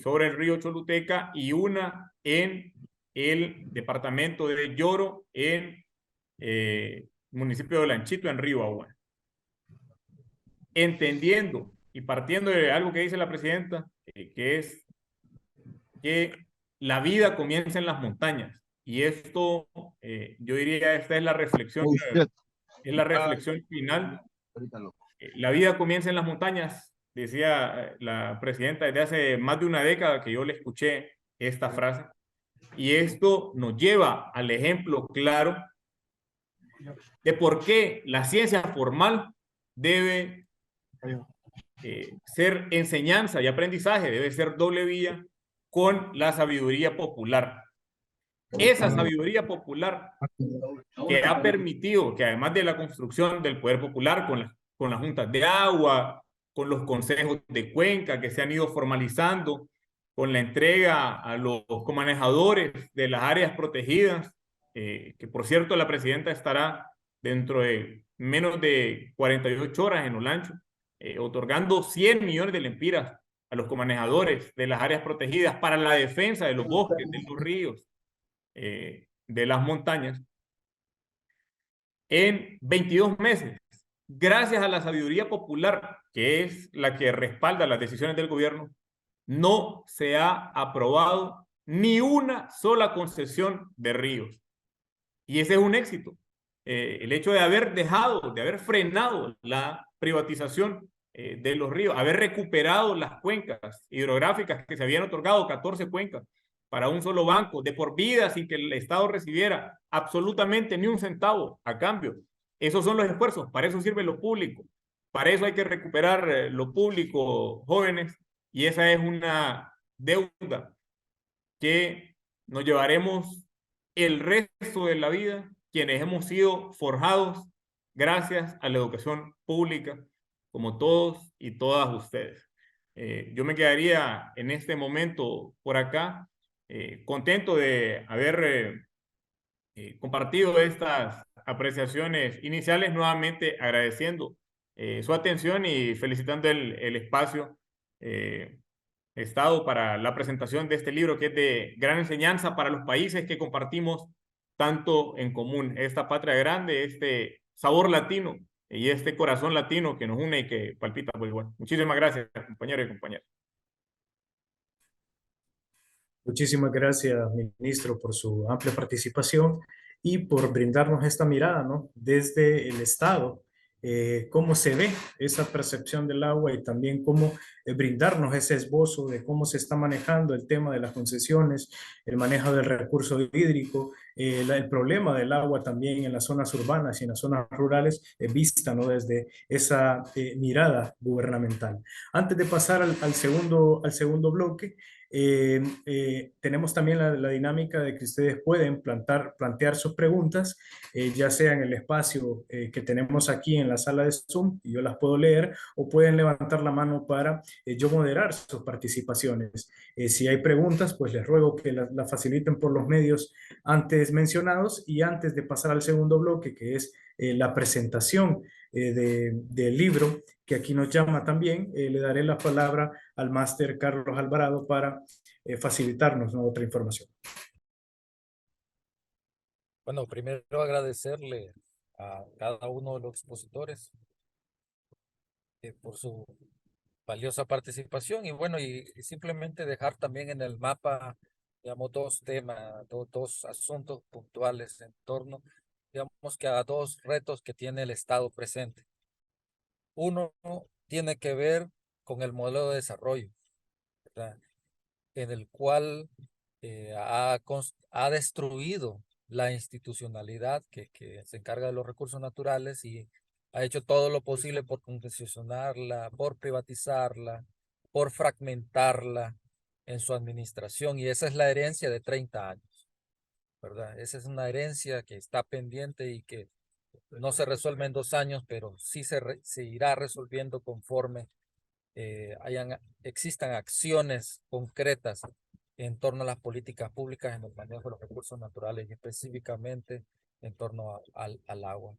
sobre el río Choluteca, y una en el departamento de Lloro, en municipio de Olanchito, en Río Agua. Entendiendo y partiendo de algo que dice la presidenta, que es que la vida comienza en las montañas. Y esto, yo diría, esta es la reflexión final. La vida comienza en las montañas, decía la presidenta desde hace más de una década que yo le escuché esta frase. Y esto nos lleva al ejemplo claro de por qué la ciencia formal debe ser enseñanza y aprendizaje, debe ser doble vía con la sabiduría popular. esa sabiduría popular que ha permitido que además de la construcción del poder popular con las juntas de agua, con los consejos de cuenca que se han ido formalizando, con la entrega a los comanejadores de las áreas protegidas, que por cierto la presidenta estará dentro de menos de 48 horas en Olancho, otorgando 100 millones de lempiras a los comanejadores de las áreas protegidas para la defensa de los bosques, de los ríos, de las montañas, en 22 meses, gracias a la sabiduría popular, que es la que respalda las decisiones del gobierno, no se ha aprobado ni una sola concesión de ríos. Y ese es un éxito. El hecho de haber dejado, de haber frenado la privatización de los ríos, haber recuperado las cuencas hidrográficas que se habían otorgado, 14 cuencas, para un solo banco, de por vida, sin que el Estado recibiera absolutamente ni un centavo a cambio. Esos son los esfuerzos, para eso sirve lo público, para eso hay que recuperar lo público, jóvenes, y esa es una deuda que nos llevaremos el resto de la vida, quienes hemos sido forjados gracias a la educación pública, como todos y todas ustedes. Yo me quedaría en este momento por acá, contento de haber compartido estas apreciaciones iniciales, nuevamente agradeciendo su atención y felicitando el espacio Estado para la presentación de este libro que es de gran enseñanza para los países que compartimos tanto en común, esta patria grande, este sabor latino y este corazón latino que nos une y que palpita por igual. Muchísimas gracias, compañeros y compañeras. Muchísimas gracias, ministro, por su amplia participación y por brindarnos esta mirada, ¿no? Desde el Estado, cómo se ve esa percepción del agua y también cómo brindarnos ese esbozo de cómo se está manejando el tema de las concesiones, el manejo del recurso hídrico, el problema del agua también en las zonas urbanas y en las zonas rurales, vista, ¿no? Desde esa mirada gubernamental. Antes de pasar al segundo bloque, tenemos también la dinámica de que ustedes pueden plantear sus preguntas, ya sea en el espacio que tenemos aquí en la sala de Zoom, y yo las puedo leer, o pueden levantar la mano para yo moderar sus participaciones. Si hay preguntas, pues les ruego que la faciliten por los medios antes mencionados, y antes de pasar al segundo bloque, que es la presentación del libro, que aquí nos llama también, le daré la palabra al máster Carlos Alvarado para facilitarnos, ¿no?, otra información. Bueno, primero agradecerle a cada uno de los expositores por su valiosa participación y bueno, y simplemente dejar también en el mapa, digamos, dos temas, dos asuntos puntuales en torno, digamos, que a dos retos que tiene el Estado presente. Uno tiene que ver con el modelo de desarrollo, ¿verdad?, en el cual ha destruido la institucionalidad que se encarga de los recursos naturales y ha hecho todo lo posible por concesionarla, por privatizarla, por fragmentarla en su administración. Y esa es la herencia de 30 años, ¿verdad? Esa es una herencia que está pendiente y que no se resuelve en 2 años, pero sí se irá resolviendo conforme existan acciones concretas en torno a las políticas públicas en el manejo de los recursos naturales y específicamente en torno al agua.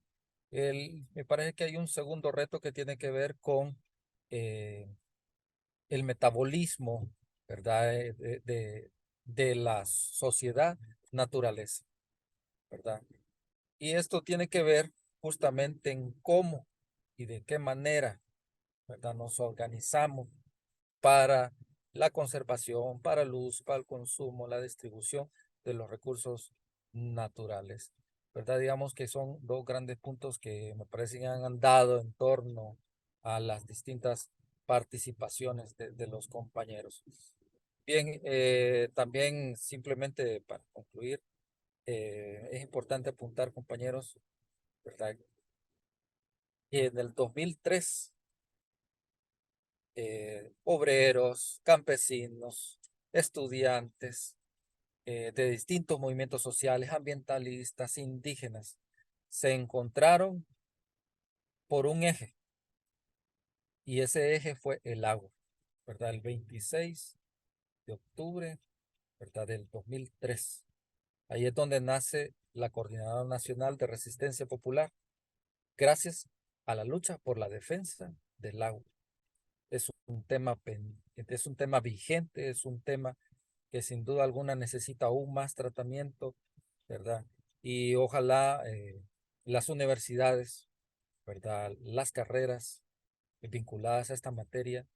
Me parece que hay un segundo reto que tiene que ver con el metabolismo, ¿verdad?, de la sociedad naturaleza, ¿verdad? Y esto tiene que ver justamente en cómo y de qué manera, ¿verdad?, nos organizamos para la conservación, para el uso, para el consumo, la distribución de los recursos naturales, ¿verdad? Digamos que son dos grandes puntos que me parece que han andado en torno a las distintas participaciones de los compañeros. Bien, también simplemente para concluir, es importante apuntar, compañeros, ¿verdad?, que en el 2003 obreros, campesinos, estudiantes, de distintos movimientos sociales, ambientalistas, indígenas, se encontraron por un eje, y ese eje fue el agua, ¿verdad? El 26 de octubre, ¿verdad? Del 2003. Ahí es donde nace la Coordinadora Nacional de Resistencia Popular, gracias a la lucha por la defensa del agua. Es un tema vigente, es un tema que sin duda alguna necesita aún más tratamiento, ¿verdad? Y ojalá las universidades, ¿verdad? Las carreras vinculadas a esta materia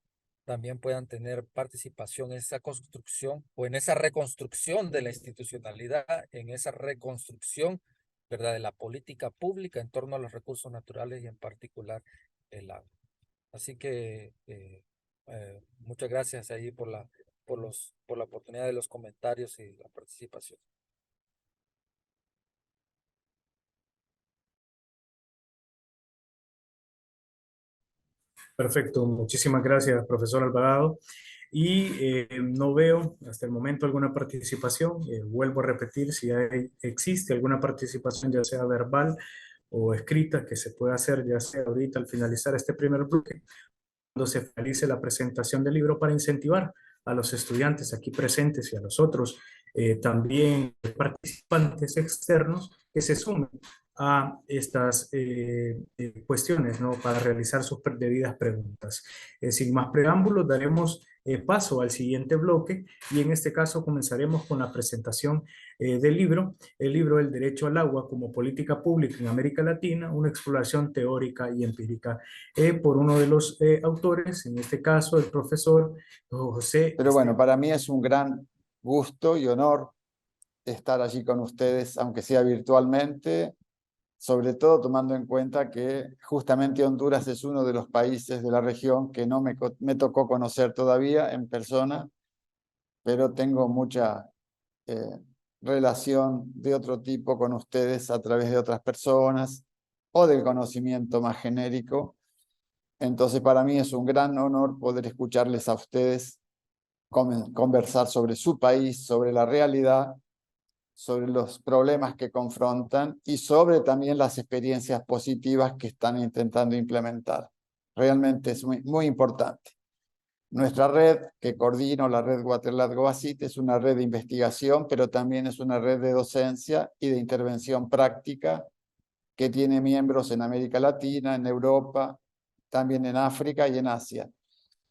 también puedan tener participación en esa construcción o en esa reconstrucción de la institucionalidad, en esa reconstrucción, ¿verdad? De la política pública en torno a los recursos naturales y en particular el agua. Así que muchas gracias ahí por la oportunidad de los comentarios y la participación. Perfecto, muchísimas gracias, profesor Alvarado. Y no veo hasta el momento alguna participación. Vuelvo a repetir, si existe alguna participación, ya sea verbal o escrita, que se pueda hacer ya sea ahorita al finalizar este primer bloque, cuando se finalice la presentación del libro, para incentivar a los estudiantes aquí presentes y a los otros también participantes externos que se sumen a estas cuestiones, ¿no? Para realizar sus debidas preguntas. Sin más preámbulos, daremos paso al siguiente bloque, y en este caso comenzaremos con la presentación del libro, el libro El Derecho al Agua como Política Pública en América Latina, una exploración teórica y empírica, por uno de los autores, en este caso el profesor José. Pero bueno, para mí es un gran gusto y honor estar allí con ustedes, aunque sea virtualmente, sobre todo tomando en cuenta que justamente Honduras es uno de los países de la región que no me tocó conocer todavía en persona, pero tengo mucha relación de otro tipo con ustedes a través de otras personas o del conocimiento más genérico. Entonces, para mí es un gran honor poder escucharles a ustedes conversar sobre su país, sobre la realidad, sobre los problemas que confrontan y sobre también las experiencias positivas que están intentando implementar. Realmente es muy, muy importante. Nuestra red, que coordino, la red Waterlat-Goacit, es una red de investigación, pero también es una red de docencia y de intervención práctica que tiene miembros en América Latina, en Europa, también en África y en Asia.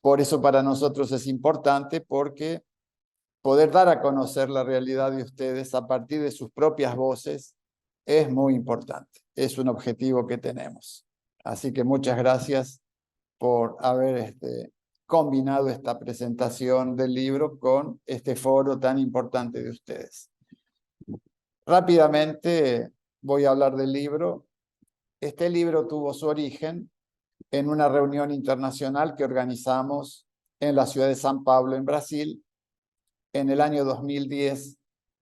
Por eso para nosotros es importante, porque poder dar a conocer la realidad de ustedes a partir de sus propias voces es muy importante. Es un objetivo que tenemos. Así que muchas gracias por haber combinado esta presentación del libro con este foro tan importante de ustedes. Rápidamente voy a hablar del libro. Este libro tuvo su origen en una reunión internacional que organizamos en la ciudad de San Pablo, en Brasil, en el año 2010,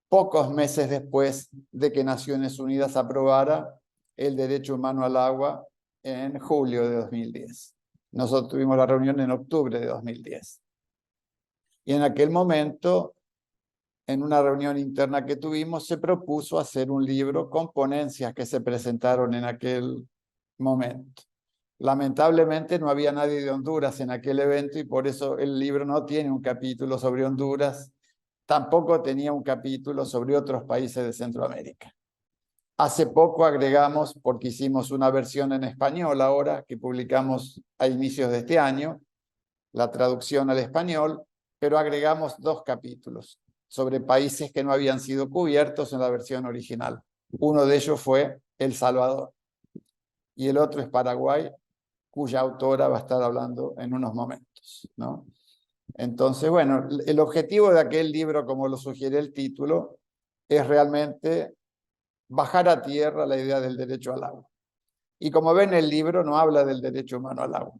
pocos meses después de que Naciones Unidas aprobara el derecho humano al agua en julio de 2010. Nosotros tuvimos la reunión en octubre de 2010. Y en aquel momento, en una reunión interna que tuvimos, se propuso hacer un libro con ponencias que se presentaron en aquel momento. Lamentablemente no había nadie de Honduras en aquel evento y por eso el libro no tiene un capítulo sobre Honduras, tampoco tenía un capítulo sobre otros países de Centroamérica. Hace poco agregamos, porque hicimos una versión en español ahora, que publicamos a inicios de este año, la traducción al español, pero agregamos 2 capítulos sobre países que no habían sido cubiertos en la versión original. Uno de ellos fue El Salvador y el otro es Paraguay, cuya autora va a estar hablando en unos momentos, ¿no? Entonces, bueno, el objetivo de aquel libro, como lo sugiere el título, es realmente bajar a tierra la idea del derecho al agua. Y como ven, el libro no habla del derecho humano al agua,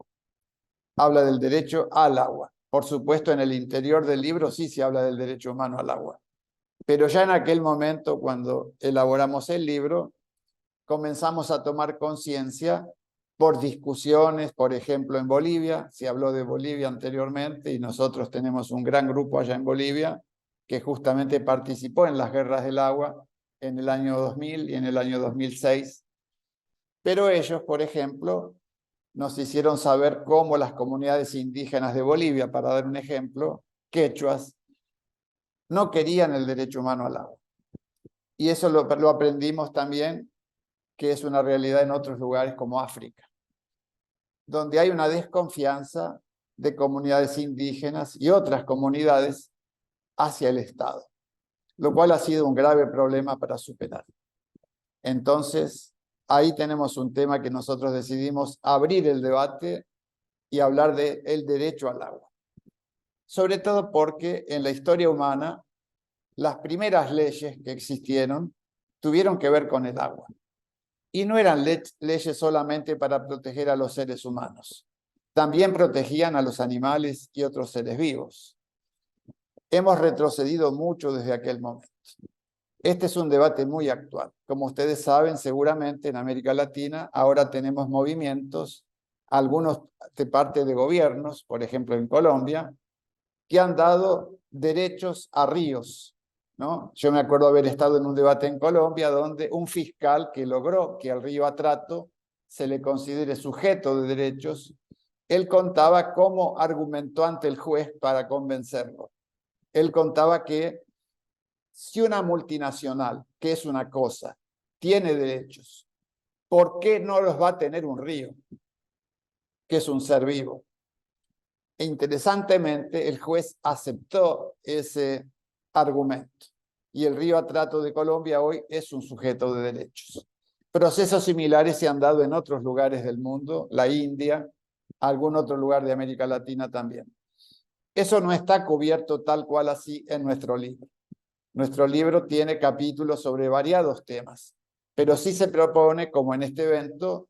habla del derecho al agua. Por supuesto, en el interior del libro sí se habla del derecho humano al agua. Pero ya en aquel momento, cuando elaboramos el libro, comenzamos a tomar conciencia por discusiones, por ejemplo, en Bolivia. Se habló de Bolivia anteriormente y nosotros tenemos un gran grupo allá en Bolivia. que justamente participó en las guerras del agua en el año 2000 y en el año 2006. Pero ellos, por ejemplo, nos hicieron saber cómo las comunidades indígenas de Bolivia, para dar un ejemplo, quechuas, no querían el derecho humano al agua. Y eso lo aprendimos también, que es una realidad en otros lugares como África, donde hay una desconfianza de comunidades indígenas y otras comunidades hacia el Estado, lo cual ha sido un grave problema para superar. Entonces, ahí tenemos un tema que nosotros decidimos abrir el debate y hablar del derecho al agua. Sobre todo porque en la historia humana, las primeras leyes que existieron tuvieron que ver con el agua. Y no eran leyes solamente para proteger a los seres humanos. También protegían a los animales y otros seres vivos. Hemos retrocedido mucho desde aquel momento. Este es un debate muy actual. Como ustedes saben, seguramente en América Latina ahora tenemos movimientos, algunos de parte de gobiernos, por ejemplo en Colombia, que han dado derechos a ríos, ¿no? Yo me acuerdo haber estado en un debate en Colombia donde un fiscal que logró que al río Atrato se le considere sujeto de derechos, él contaba cómo argumentó ante el juez para convencerlo. Él contaba que si una multinacional, que es una cosa, tiene derechos, ¿por qué no los va a tener un río, que es un ser vivo? E interesantemente, el juez aceptó ese argumento. Y el río Atrato de Colombia hoy es un sujeto de derechos. Procesos similares se han dado en otros lugares del mundo, la India, algún otro lugar de América Latina también. Eso no está cubierto tal cual así en nuestro libro. Nuestro libro tiene capítulos sobre variados temas, pero sí se propone, como en este evento,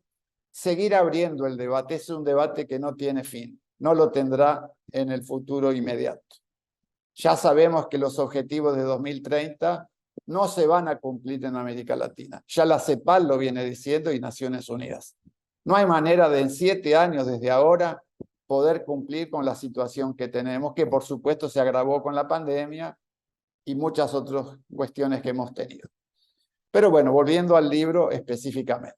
seguir abriendo el debate. Es un debate que no tiene fin, no lo tendrá en el futuro inmediato. Ya sabemos que los objetivos de 2030 no se van a cumplir en América Latina. Ya la CEPAL lo viene diciendo y Naciones Unidas. No hay manera de en 7 años desde ahora poder cumplir con la situación que tenemos, que por supuesto se agravó con la pandemia y muchas otras cuestiones que hemos tenido. Pero bueno, volviendo al libro específicamente.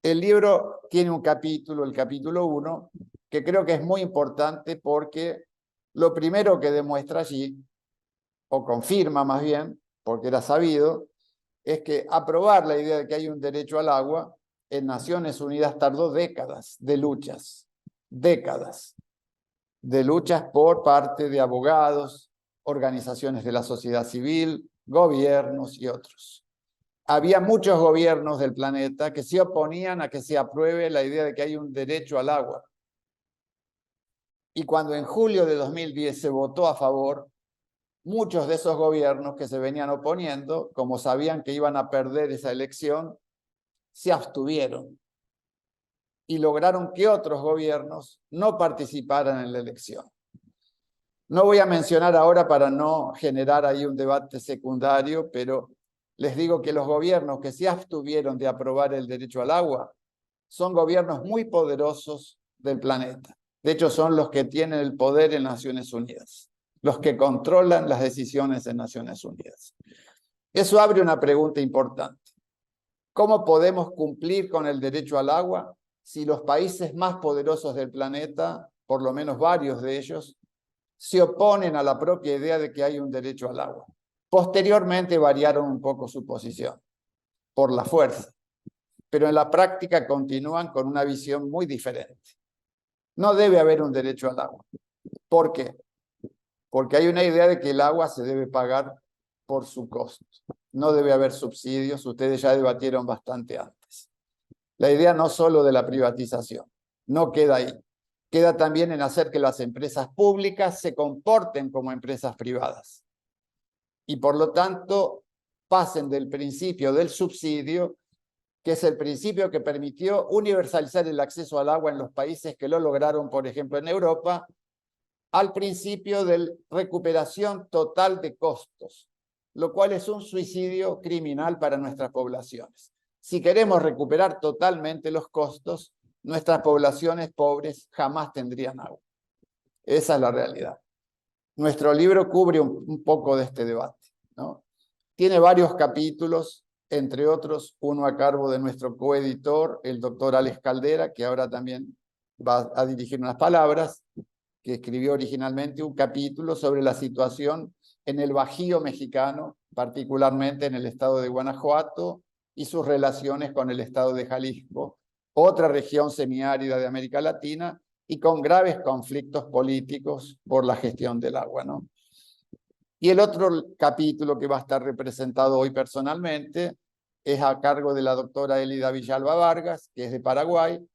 El libro tiene un capítulo, el capítulo 1, que creo que es muy importante porque lo primero que demuestra allí, o confirma más bien, porque era sabido, es que aprobar la idea de que hay un derecho al agua en Naciones Unidas tardó décadas de luchas por parte de abogados, organizaciones de la sociedad civil, gobiernos y otros. Había muchos gobiernos del planeta que se oponían a que se apruebe la idea de que hay un derecho al agua. Y cuando en julio de 2010 se votó a favor, muchos de esos gobiernos que se venían oponiendo, como sabían que iban a perder esa elección, se abstuvieron y lograron que otros gobiernos no participaran en la elección. No voy a mencionar ahora para no generar ahí un debate secundario, pero les digo que los gobiernos que se abstuvieron de aprobar el derecho al agua son gobiernos muy poderosos del planeta. De hecho, son los que tienen el poder en Naciones Unidas, los que controlan las decisiones en Naciones Unidas. Eso abre una pregunta importante. ¿Cómo podemos cumplir con el derecho al agua si los países más poderosos del planeta, por lo menos varios de ellos, se oponen a la propia idea de que hay un derecho al agua? Posteriormente variaron un poco su posición por la fuerza, pero en la práctica continúan con una visión muy diferente. No debe haber un derecho al agua. ¿Por qué? Porque hay una idea de que el agua se debe pagar por su costo. No debe haber subsidios, ustedes ya debatieron bastante antes. La idea no solo de la privatización, no queda ahí. Queda también en hacer que las empresas públicas se comporten como empresas privadas. Y por lo tanto, pasen del principio del subsidio, que es el principio que permitió universalizar el acceso al agua en los países que lo lograron, por ejemplo, en Europa, al principio de recuperación total de costos, lo cual es un suicidio criminal para nuestras poblaciones. Si queremos recuperar totalmente los costos, nuestras poblaciones pobres jamás tendrían agua. Esa es la realidad. Nuestro libro cubre un poco de este debate, ¿no? Tiene varios capítulos, entre otros uno a cargo de nuestro coeditor, el doctor Alex Caldera, que ahora también va a dirigir unas palabras, que escribió originalmente un capítulo sobre la situación en el Bajío mexicano, particularmente en el estado de Guanajuato y sus relaciones con el estado de Jalisco, otra región semiárida de América Latina y con graves conflictos políticos por la gestión del agua, ¿no? Y el otro capítulo que va a estar representado hoy personalmente es a cargo de la doctora Elida Villalba Vargas, que es de Paraguay,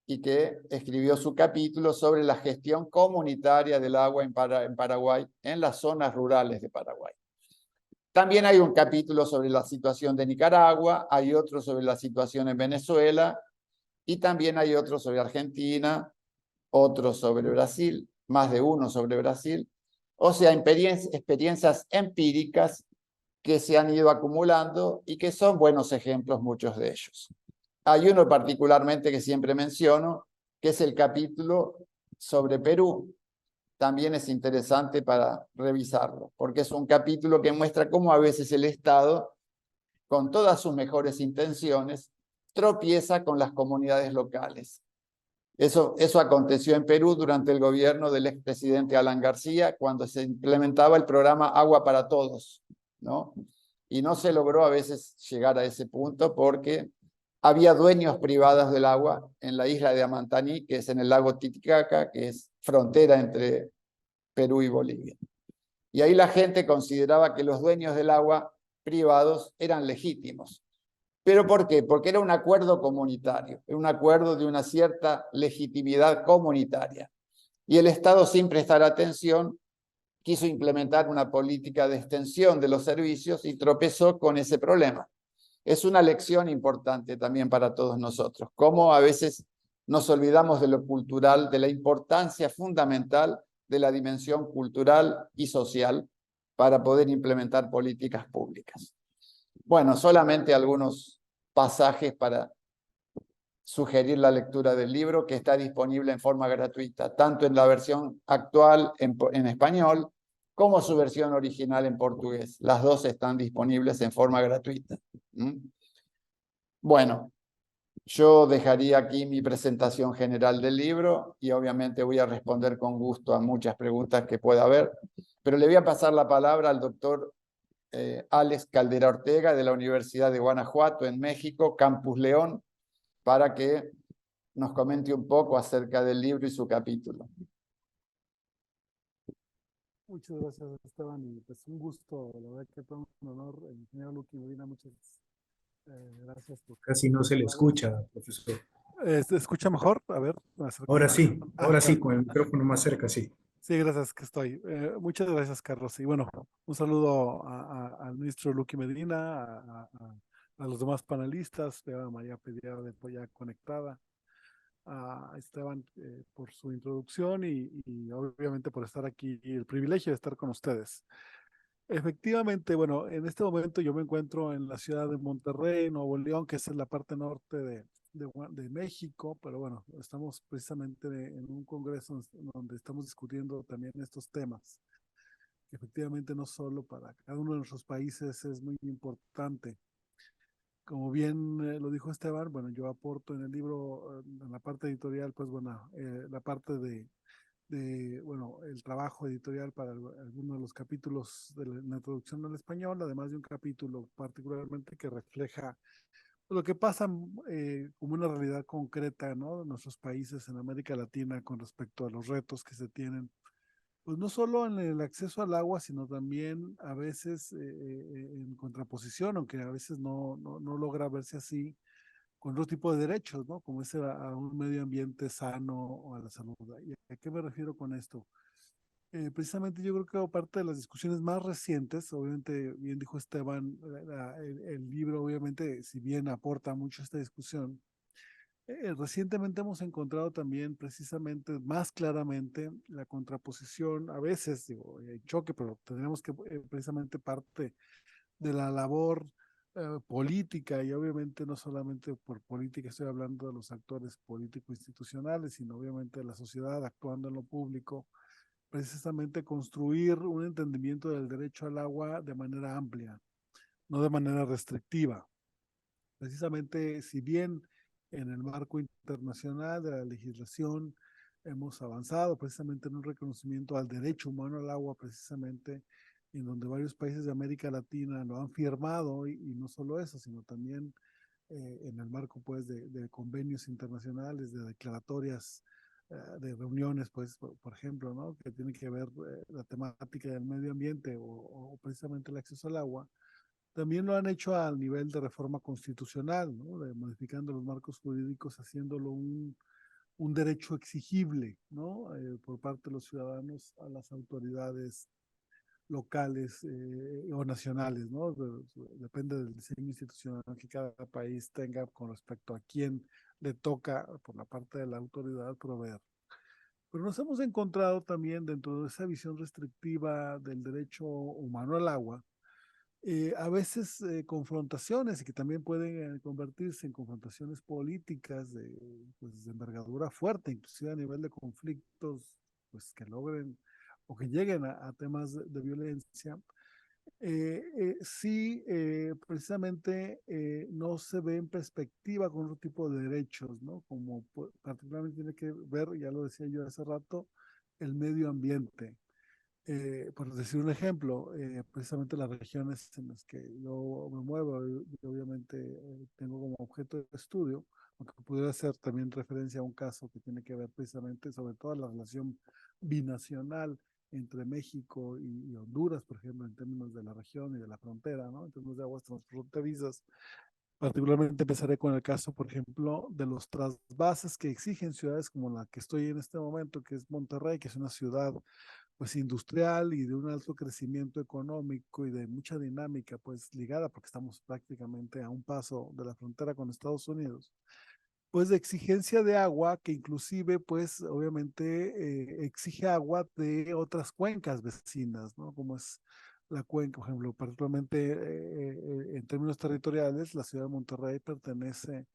y que escribió su capítulo sobre la gestión comunitaria del agua en Paraguay, en las zonas rurales de Paraguay. También hay un capítulo sobre la situación de Nicaragua, hay otro sobre la situación en Venezuela, y también hay otro sobre Argentina, otro sobre Brasil, más de uno sobre Brasil. O sea, experiencias empíricas que se han ido acumulando y que son buenos ejemplos muchos de ellos. Hay uno particularmente que siempre menciono, que es el capítulo sobre Perú. También es interesante para revisarlo, porque es un capítulo que muestra cómo a veces el Estado, con todas sus mejores intenciones, tropieza con las comunidades locales. Eso aconteció en Perú durante el gobierno del expresidente Alan García, cuando se implementaba el programa Agua para Todos, ¿no? Y no se logró a veces llegar a ese punto porque había dueños privados del agua en la isla de Amantaní, que es en el lago Titicaca, que es frontera entre Perú y Bolivia. Y ahí la gente consideraba que los dueños del agua privados eran legítimos. ¿Pero por qué? Porque era un acuerdo comunitario, un acuerdo de una cierta legitimidad comunitaria. Y el Estado, sin prestar atención, quiso implementar una política de extensión de los servicios y tropezó con ese problema. Es una lección importante también para todos nosotros, cómo a veces nos olvidamos de lo cultural, de la importancia fundamental de la dimensión cultural y social para poder implementar políticas públicas. Bueno, solamente algunos pasajes para sugerir la lectura del libro, que está disponible en forma gratuita, tanto en la versión actual en español como su versión original en portugués. Las dos están disponibles en forma gratuita. Bueno, yo dejaría aquí mi presentación general del libro y obviamente voy a responder con gusto a muchas preguntas que pueda haber, pero le voy a pasar la palabra al doctor Alex Caldera Ortega de la Universidad de Guanajuato en México, Campus León, para que nos comente un poco acerca del libro y su capítulo. Muchas gracias, Esteban, y pues un gusto, la verdad que fue un honor, el ingeniero Luqui Medina, muchas gracias. Casi no se le escucha, profesor. ¿Se escucha mejor? A ver, me acerco Ahora más. sí, ahora sí, Claro. con el micrófono más cerca, sí. Sí, gracias que estoy. Muchas gracias, Carlos. Y bueno, un saludo al ministro Luqui Medina, a los demás panelistas, a María Pediado ya conectada, a Esteban por su introducción y obviamente por estar aquí y el privilegio de estar con ustedes. Efectivamente, bueno, en este momento yo me encuentro en la ciudad de Monterrey, Nuevo León, que es en la parte norte de México, pero bueno, estamos precisamente en un congreso donde estamos discutiendo también estos temas. Efectivamente, no solo para cada uno de nuestros países es muy importante. Como bien lo dijo Esteban, bueno, yo aporto en el libro, en la parte editorial, pues bueno, la parte bueno, el trabajo editorial para algunos de los capítulos de la introducción al español, además de un capítulo particularmente que refleja lo que pasa como una realidad concreta, ¿no? De nuestros países en América Latina con respecto a los retos que se tienen, pues no solo en el acceso al agua, sino también a veces en contraposición, aunque a veces no logra verse así, con otro tipo de derechos, ¿no? Como es a un medio ambiente sano o a la salud. ¿Y a qué me refiero con esto? Precisamente yo creo que parte de las discusiones más recientes, obviamente, bien dijo Esteban, el libro obviamente, si bien aporta mucho a esta discusión, recientemente hemos encontrado también precisamente más claramente la contraposición, a veces, digo, hay choque, pero tendremos que precisamente parte de la labor política, y obviamente no solamente por política estoy hablando de los actores político-institucionales, sino obviamente de la sociedad actuando en lo público, precisamente construir un entendimiento del derecho al agua de manera amplia, no de manera restrictiva. Precisamente, si bien en el marco internacional de la legislación hemos avanzado precisamente en un reconocimiento al derecho humano al agua, precisamente en donde varios países de América Latina lo han firmado, y no solo eso, sino también en el marco pues de convenios internacionales, de declaratorias, de reuniones, pues, por ejemplo, ¿no? Que tienen que ver la temática del medio ambiente o precisamente el acceso al agua. También lo han hecho al nivel de reforma constitucional, ¿no? De modificando los marcos jurídicos, haciéndolo un derecho exigible, ¿no? Por parte de los ciudadanos a las autoridades locales o nacionales, ¿no? Depende del diseño institucional que cada país tenga con respecto a quién le toca, por la parte de la autoridad, proveer. Pero nos hemos encontrado también dentro de esa visión restrictiva del derecho humano al agua, a veces confrontaciones, y que también pueden convertirse en confrontaciones políticas pues, de envergadura fuerte, inclusive a nivel de conflictos pues, que logren o que lleguen a temas de violencia. Sí, precisamente no se ve en perspectiva con otro tipo de derechos, ¿no? Como particularmente tiene que ver, ya lo decía yo hace rato, el medio ambiente. Por decir un ejemplo, precisamente las regiones en las que yo me muevo, y obviamente tengo como objeto de estudio, aunque pudiera ser también referencia a un caso que tiene que ver precisamente sobre todo la relación binacional entre México y Honduras, por ejemplo, en términos de la región y de la frontera, ¿no? En términos de aguas transfronterizas. Particularmente empezaré con el caso, por ejemplo, de los trasvases que exigen ciudades como la que estoy en este momento, que es Monterrey, que es una ciudad pues industrial y de un alto crecimiento económico y de mucha dinámica pues ligada, porque estamos prácticamente a un paso de la frontera con Estados Unidos, pues de exigencia de agua que inclusive pues obviamente exige agua de otras cuencas vecinas, ¿no? Como es la cuenca, por ejemplo, particularmente en términos territoriales, la ciudad de Monterrey pertenece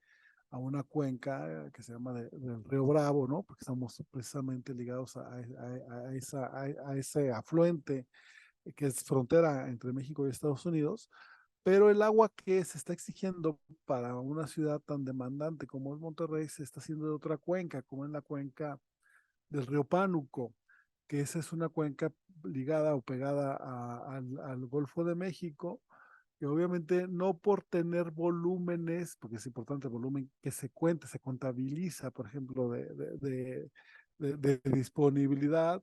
a una cuenca que se llama del Río Bravo, ¿no? Porque estamos precisamente ligados a ese afluente que es frontera entre México y Estados Unidos, pero el agua que se está exigiendo para una ciudad tan demandante como es Monterrey se está haciendo de otra cuenca, como es la cuenca del río Pánuco, que esa es una cuenca ligada o pegada al Golfo de México, que obviamente no por tener volúmenes, porque es importante el volumen que se cuente, se contabiliza, por ejemplo, de disponibilidad.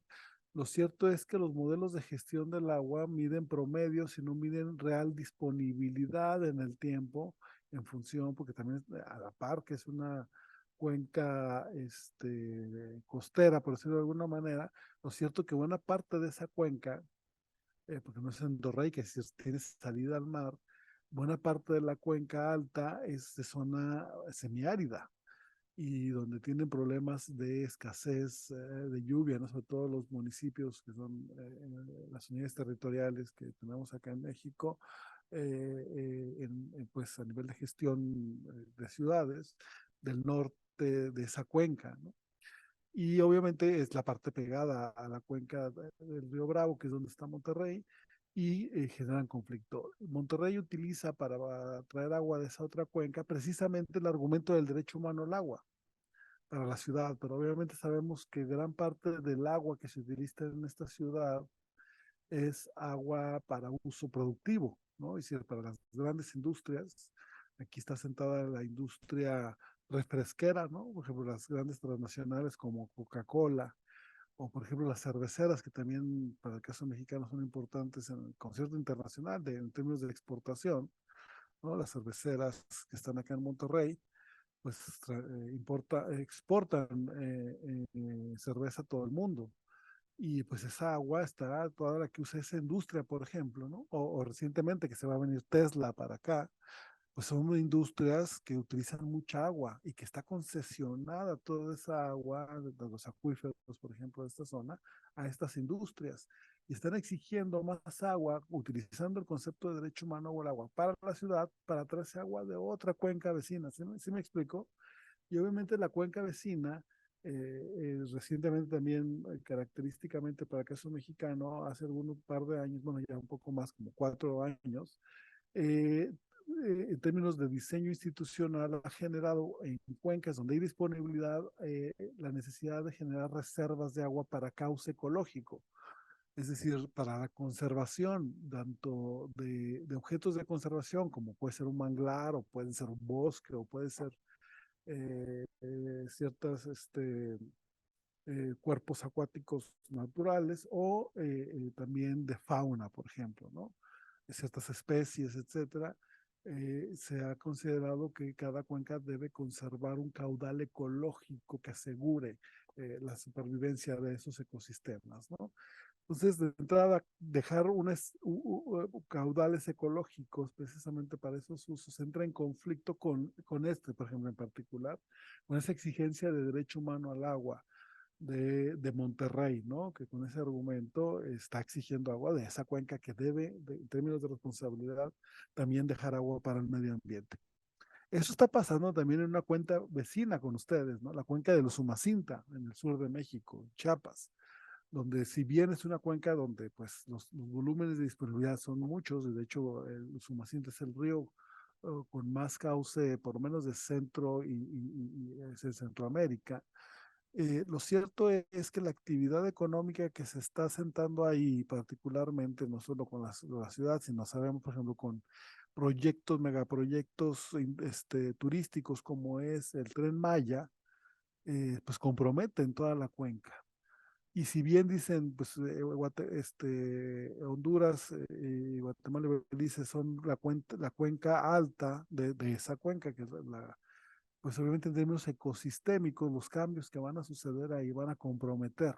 Lo cierto es que los modelos de gestión del agua miden promedios y no miden real disponibilidad en el tiempo, en función, porque también a la par que es una cuenca costera, por decirlo de alguna manera, lo cierto es que buena parte de esa cuenca, porque no es Endorrey, que si tiene salida al mar, buena parte de la cuenca alta es de zona semiárida y donde tienen problemas de escasez de lluvia, ¿no? Sobre todo los municipios que son las unidades territoriales que tenemos acá en México, pues a nivel de gestión de ciudades del norte de esa cuenca, ¿no? Y obviamente es la parte pegada a la cuenca del río Bravo, que es donde está Monterrey, y generan conflicto. Monterrey utiliza para traer agua de esa otra cuenca precisamente el argumento del derecho humano al agua para la ciudad, pero obviamente sabemos que gran parte del agua que se utiliza en esta ciudad es agua para uso productivo, ¿no? Es decir, para las grandes industrias. Aquí está sentada la industria refresquera, ¿no? Por ejemplo, las grandes transnacionales como Coca-Cola, o por ejemplo las cerveceras, que también para el caso mexicano son importantes en el concierto internacional en términos de exportación, ¿no? Las cerveceras que están acá en Monterrey, pues exportan cerveza a todo el mundo. Y pues esa agua está toda la que usa esa industria, por ejemplo, ¿no? O recientemente que se va a venir Tesla para acá, pues son industrias que utilizan mucha agua y que está concesionada toda esa agua de los acuíferos, por ejemplo, de esta zona, a estas industrias. Y están exigiendo más agua, utilizando el concepto de derecho humano al agua para la ciudad, para traerse agua de otra cuenca vecina. ¿Sí me explico? Y obviamente la cuenca vecina Recientemente también, característicamente para el caso mexicano, hace un par de años, bueno, ya un poco más, como 4 años, en términos de diseño institucional, ha generado en cuencas donde hay disponibilidad la necesidad de generar reservas de agua para cauce ecológico, es decir, para la conservación tanto de objetos de conservación, como puede ser un manglar, o puede ser un bosque, o puede ser ciertas cuerpos acuáticos naturales, o también de fauna, por ejemplo, ¿no? De ciertas especies, etcétera. Se ha considerado que cada cuenca debe conservar un caudal ecológico que asegure la supervivencia de esos ecosistemas, ¿no? Entonces, de entrada, dejar caudales ecológicos precisamente para esos usos entra en conflicto con por ejemplo, en particular, con esa exigencia de derecho humano al agua de Monterrey, ¿no? Que con ese argumento está exigiendo agua de esa cuenca que debe, en términos de responsabilidad, también dejar agua para el medio ambiente. Eso está pasando también en una cuenca vecina con ustedes, ¿no? La cuenca de los Umacinta, en el sur de México, Chiapas, donde si bien es una cuenca donde pues los volúmenes de disponibilidad son muchos, y de hecho el Usumacinta es el río con más cauce, por lo menos de Centro y es en Centroamérica. Lo cierto es que la actividad económica que se está asentando ahí, particularmente no solo con la ciudad, sino sabemos, por ejemplo, con megaproyectos turísticos como es el Tren Maya, pues comprometen toda la cuenca. Y si bien dicen, pues Honduras y Guatemala y Belice son la cuenca alta de esa cuenca, que es pues obviamente en términos ecosistémicos, los cambios que van a suceder ahí van a comprometer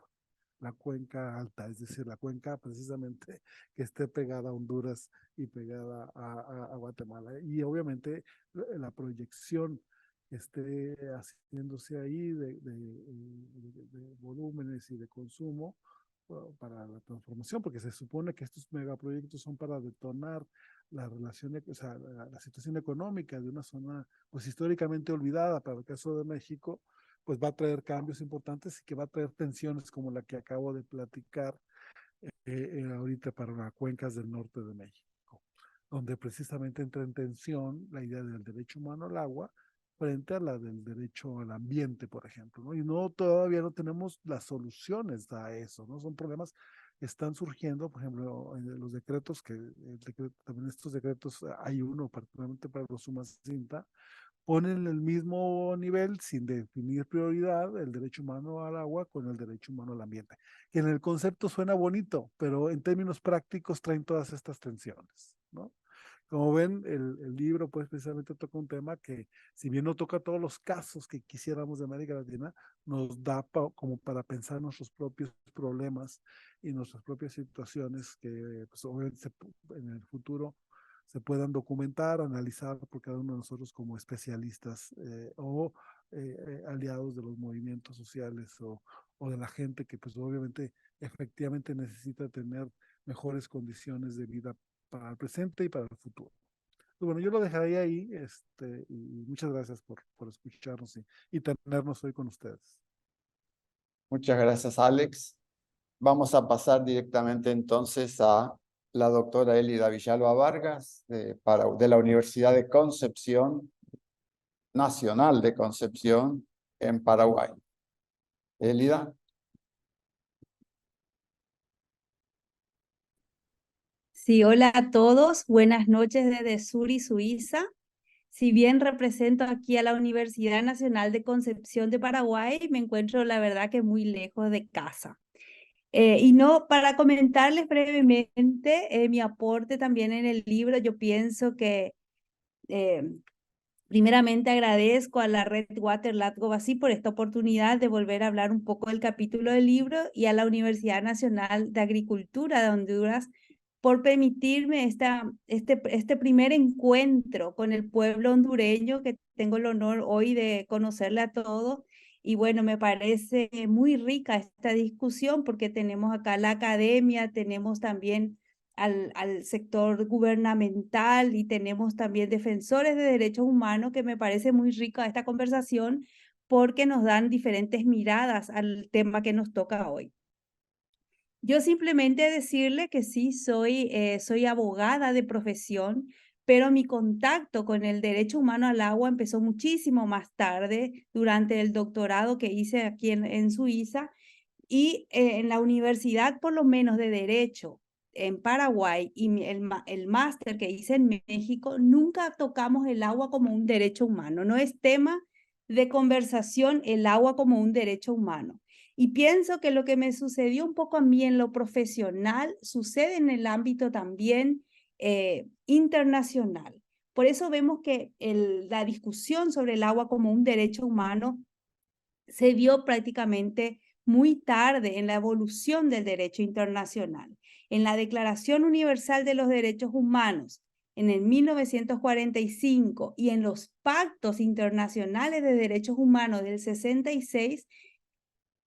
la cuenca alta, es decir, la cuenca precisamente que esté pegada a Honduras y pegada a Guatemala. Y obviamente la proyección que esté haciéndose ahí de volúmenes y de consumo para la transformación, porque se supone que estos megaproyectos son para detonar la relación, o sea, la situación económica de una zona pues históricamente olvidada. Para el caso de México, pues va a traer cambios importantes y que va a traer tensiones como la que acabo de platicar ahorita para las cuencas del norte de México, donde precisamente entra en tensión la idea del derecho humano al agua frente a la del derecho al ambiente, por ejemplo, ¿no? Y todavía no tenemos las soluciones a eso, ¿no? Son problemas que están surgiendo, por ejemplo, en los decretos, también estos decretos, hay uno particularmente para los Umacinta, ponen el mismo nivel, sin definir prioridad, el derecho humano al agua con el derecho humano al ambiente, que en el concepto suena bonito, pero en términos prácticos traen todas estas tensiones, ¿no? Como ven, el libro pues precisamente toca un tema que, si bien no toca todos los casos que quisiéramos de América Latina, nos da como para pensar nuestros propios problemas y nuestras propias situaciones que pues, obviamente en el futuro se puedan documentar, analizar por cada uno de nosotros como especialistas o aliados de los movimientos sociales o de la gente que pues obviamente efectivamente necesita tener mejores condiciones de vida para el presente y para el futuro. Bueno, yo lo dejaré ahí, y muchas gracias por escucharnos y tenernos hoy con ustedes. Muchas gracias, Alex. Vamos a pasar directamente entonces a la doctora Elida Villalba Vargas de la Universidad de Concepción, Nacional de Concepción, en Paraguay. Elida. Sí, hola a todos, buenas noches desde Zurich, Suiza. Si bien represento aquí a la Universidad Nacional de Concepción de Paraguay, me encuentro la verdad que muy lejos de casa. Y no, para comentarles brevemente mi aporte también en el libro, yo pienso que primeramente agradezco a la red Water Latgo-Basí por esta oportunidad de volver a hablar un poco del capítulo del libro y a la Universidad Nacional de Agricultura de Honduras por permitirme este primer encuentro con el pueblo hondureño, que tengo el honor hoy de conocerle a todos. Y bueno, me parece muy rica esta discusión porque tenemos acá la academia, tenemos también al sector gubernamental y tenemos también defensores de derechos humanos, que me parece muy rica esta conversación porque nos dan diferentes miradas al tema que nos toca hoy. Yo simplemente decirle que sí, soy abogada de profesión, pero mi contacto con el derecho humano al agua empezó muchísimo más tarde, durante el doctorado que hice aquí en Suiza, y en la universidad, por lo menos de Derecho, en Paraguay, y el máster que hice en México, nunca tocamos el agua como un derecho humano. No es tema de conversación el agua como un derecho humano. Y pienso que lo que me sucedió un poco a mí en lo profesional sucede en el ámbito también internacional. Por eso vemos que la discusión sobre el agua como un derecho humano se dio prácticamente muy tarde en la evolución del derecho internacional. En la Declaración Universal de los Derechos Humanos, en el 1945, y en los pactos internacionales de derechos humanos del 66,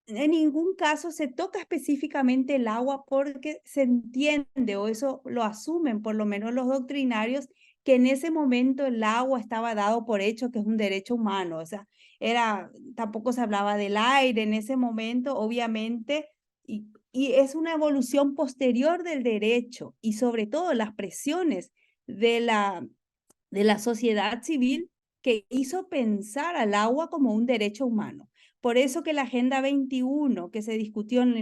en ningún caso se toca específicamente el agua, porque se entiende, o eso lo asumen por lo menos los doctrinarios, que en ese momento el agua estaba dado por hecho que es un derecho humano. O sea, tampoco se hablaba del aire en ese momento, obviamente, y es una evolución posterior del derecho, y sobre todo las presiones de la sociedad civil, que hizo pensar al agua como un derecho humano. Por eso que la Agenda 21, que se discutió en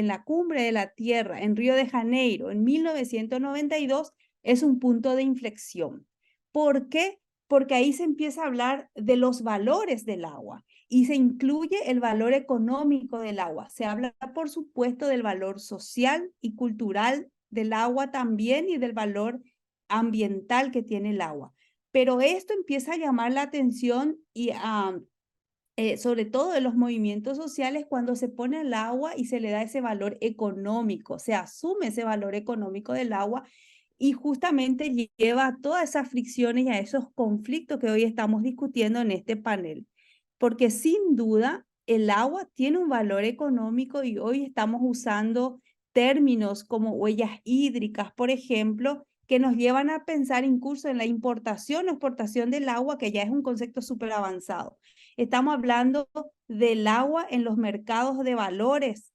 la Cumbre de la Tierra en Río de Janeiro en 1992, es un punto de inflexión. ¿Por qué? Porque ahí se empieza a hablar de los valores del agua y se incluye el valor económico del agua. Se habla, por supuesto, del valor social y cultural del agua también, y del valor ambiental que tiene el agua. Pero esto empieza a llamar la atención y sobre todo de los movimientos sociales, cuando se pone al agua y se le da ese valor económico, se asume ese valor económico del agua, y justamente lleva a todas esas fricciones y a esos conflictos que hoy estamos discutiendo en este panel. Porque sin duda el agua tiene un valor económico, y hoy estamos usando términos como huellas hídricas, por ejemplo, que nos llevan a pensar incluso en la importación o exportación del agua, que ya es un concepto súper avanzado. Estamos hablando del agua en los mercados de valores,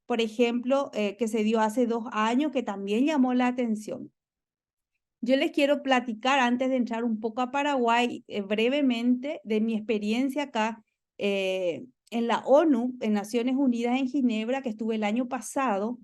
por ejemplo, que se dio hace 2 años, que también llamó la atención. Yo les quiero platicar, antes de entrar un poco a Paraguay, brevemente de mi experiencia acá en la ONU, en Naciones Unidas en Ginebra, que estuve el año pasado.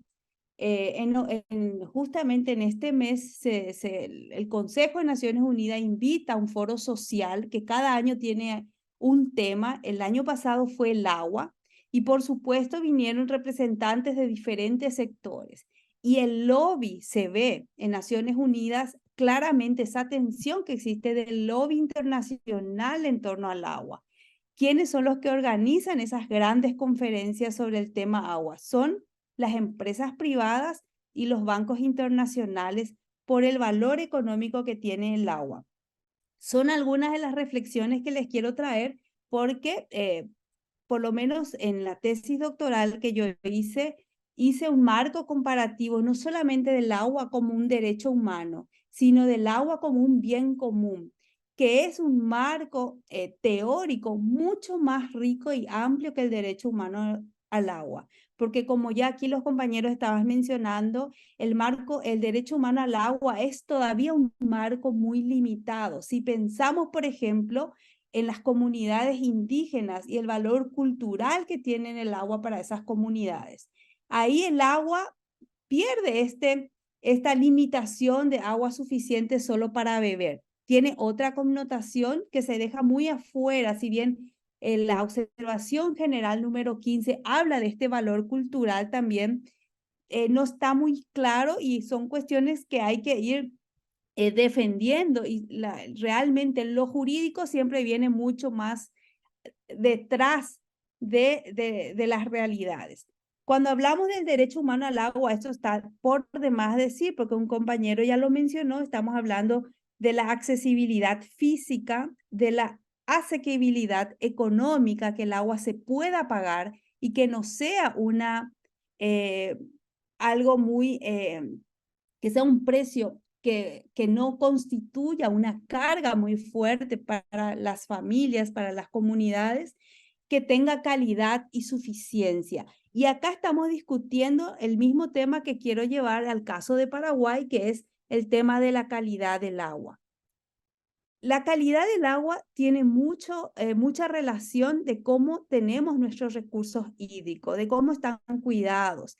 Justamente en este mes, el Consejo de Naciones Unidas invita a un foro social que cada año tiene un tema. El año pasado fue el agua, y por supuesto vinieron representantes de diferentes sectores. Y el lobby se ve en Naciones Unidas claramente, esa tensión que existe del lobby internacional en torno al agua. ¿Quiénes son los que organizan esas grandes conferencias sobre el tema agua? Son las empresas privadas y los bancos internacionales, por el valor económico que tiene el agua. Son algunas de las reflexiones que les quiero traer, porque por lo menos en la tesis doctoral que yo hice un marco comparativo no solamente del agua como un derecho humano, sino del agua como un bien común, que es un marco teórico mucho más rico y amplio que el derecho humano al agua. Porque como ya aquí los compañeros estaban mencionando, el derecho humano al agua es todavía un marco muy limitado. Si pensamos, por ejemplo, en las comunidades indígenas y el valor cultural que tiene el agua para esas comunidades, ahí el agua pierde esta limitación de agua suficiente solo para beber. Tiene otra connotación que se deja muy afuera, si bien en la observación general número 15 habla de este valor cultural también, no está muy claro, y son cuestiones que hay que ir defendiendo, y realmente lo jurídico siempre viene mucho más detrás de las realidades. Cuando hablamos del derecho humano al agua, esto está por demás decir, porque un compañero ya lo mencionó, estamos hablando de la accesibilidad física, de la asequibilidad económica, que el agua se pueda pagar y que no sea algo muy, que sea un precio que no constituya una carga muy fuerte para las familias, para las comunidades, que tenga calidad y suficiencia. Y acá estamos discutiendo el mismo tema que quiero llevar al caso de Paraguay, que es el tema de la calidad del agua. La calidad del agua tiene mucha relación de cómo tenemos nuestros recursos hídricos, de cómo están cuidados.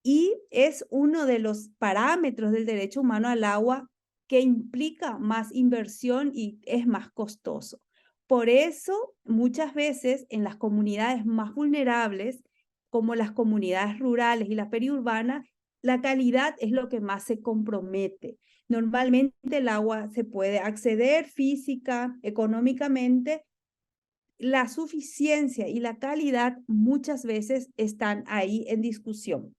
Y es uno de los parámetros del derecho humano al agua que implica más inversión y es más costoso. Por eso, muchas veces en las comunidades más vulnerables, como las comunidades rurales y las periurbanas, la calidad es lo que más se compromete. Normalmente el agua se puede acceder física, económicamente. La suficiencia y la calidad muchas veces están ahí en discusión.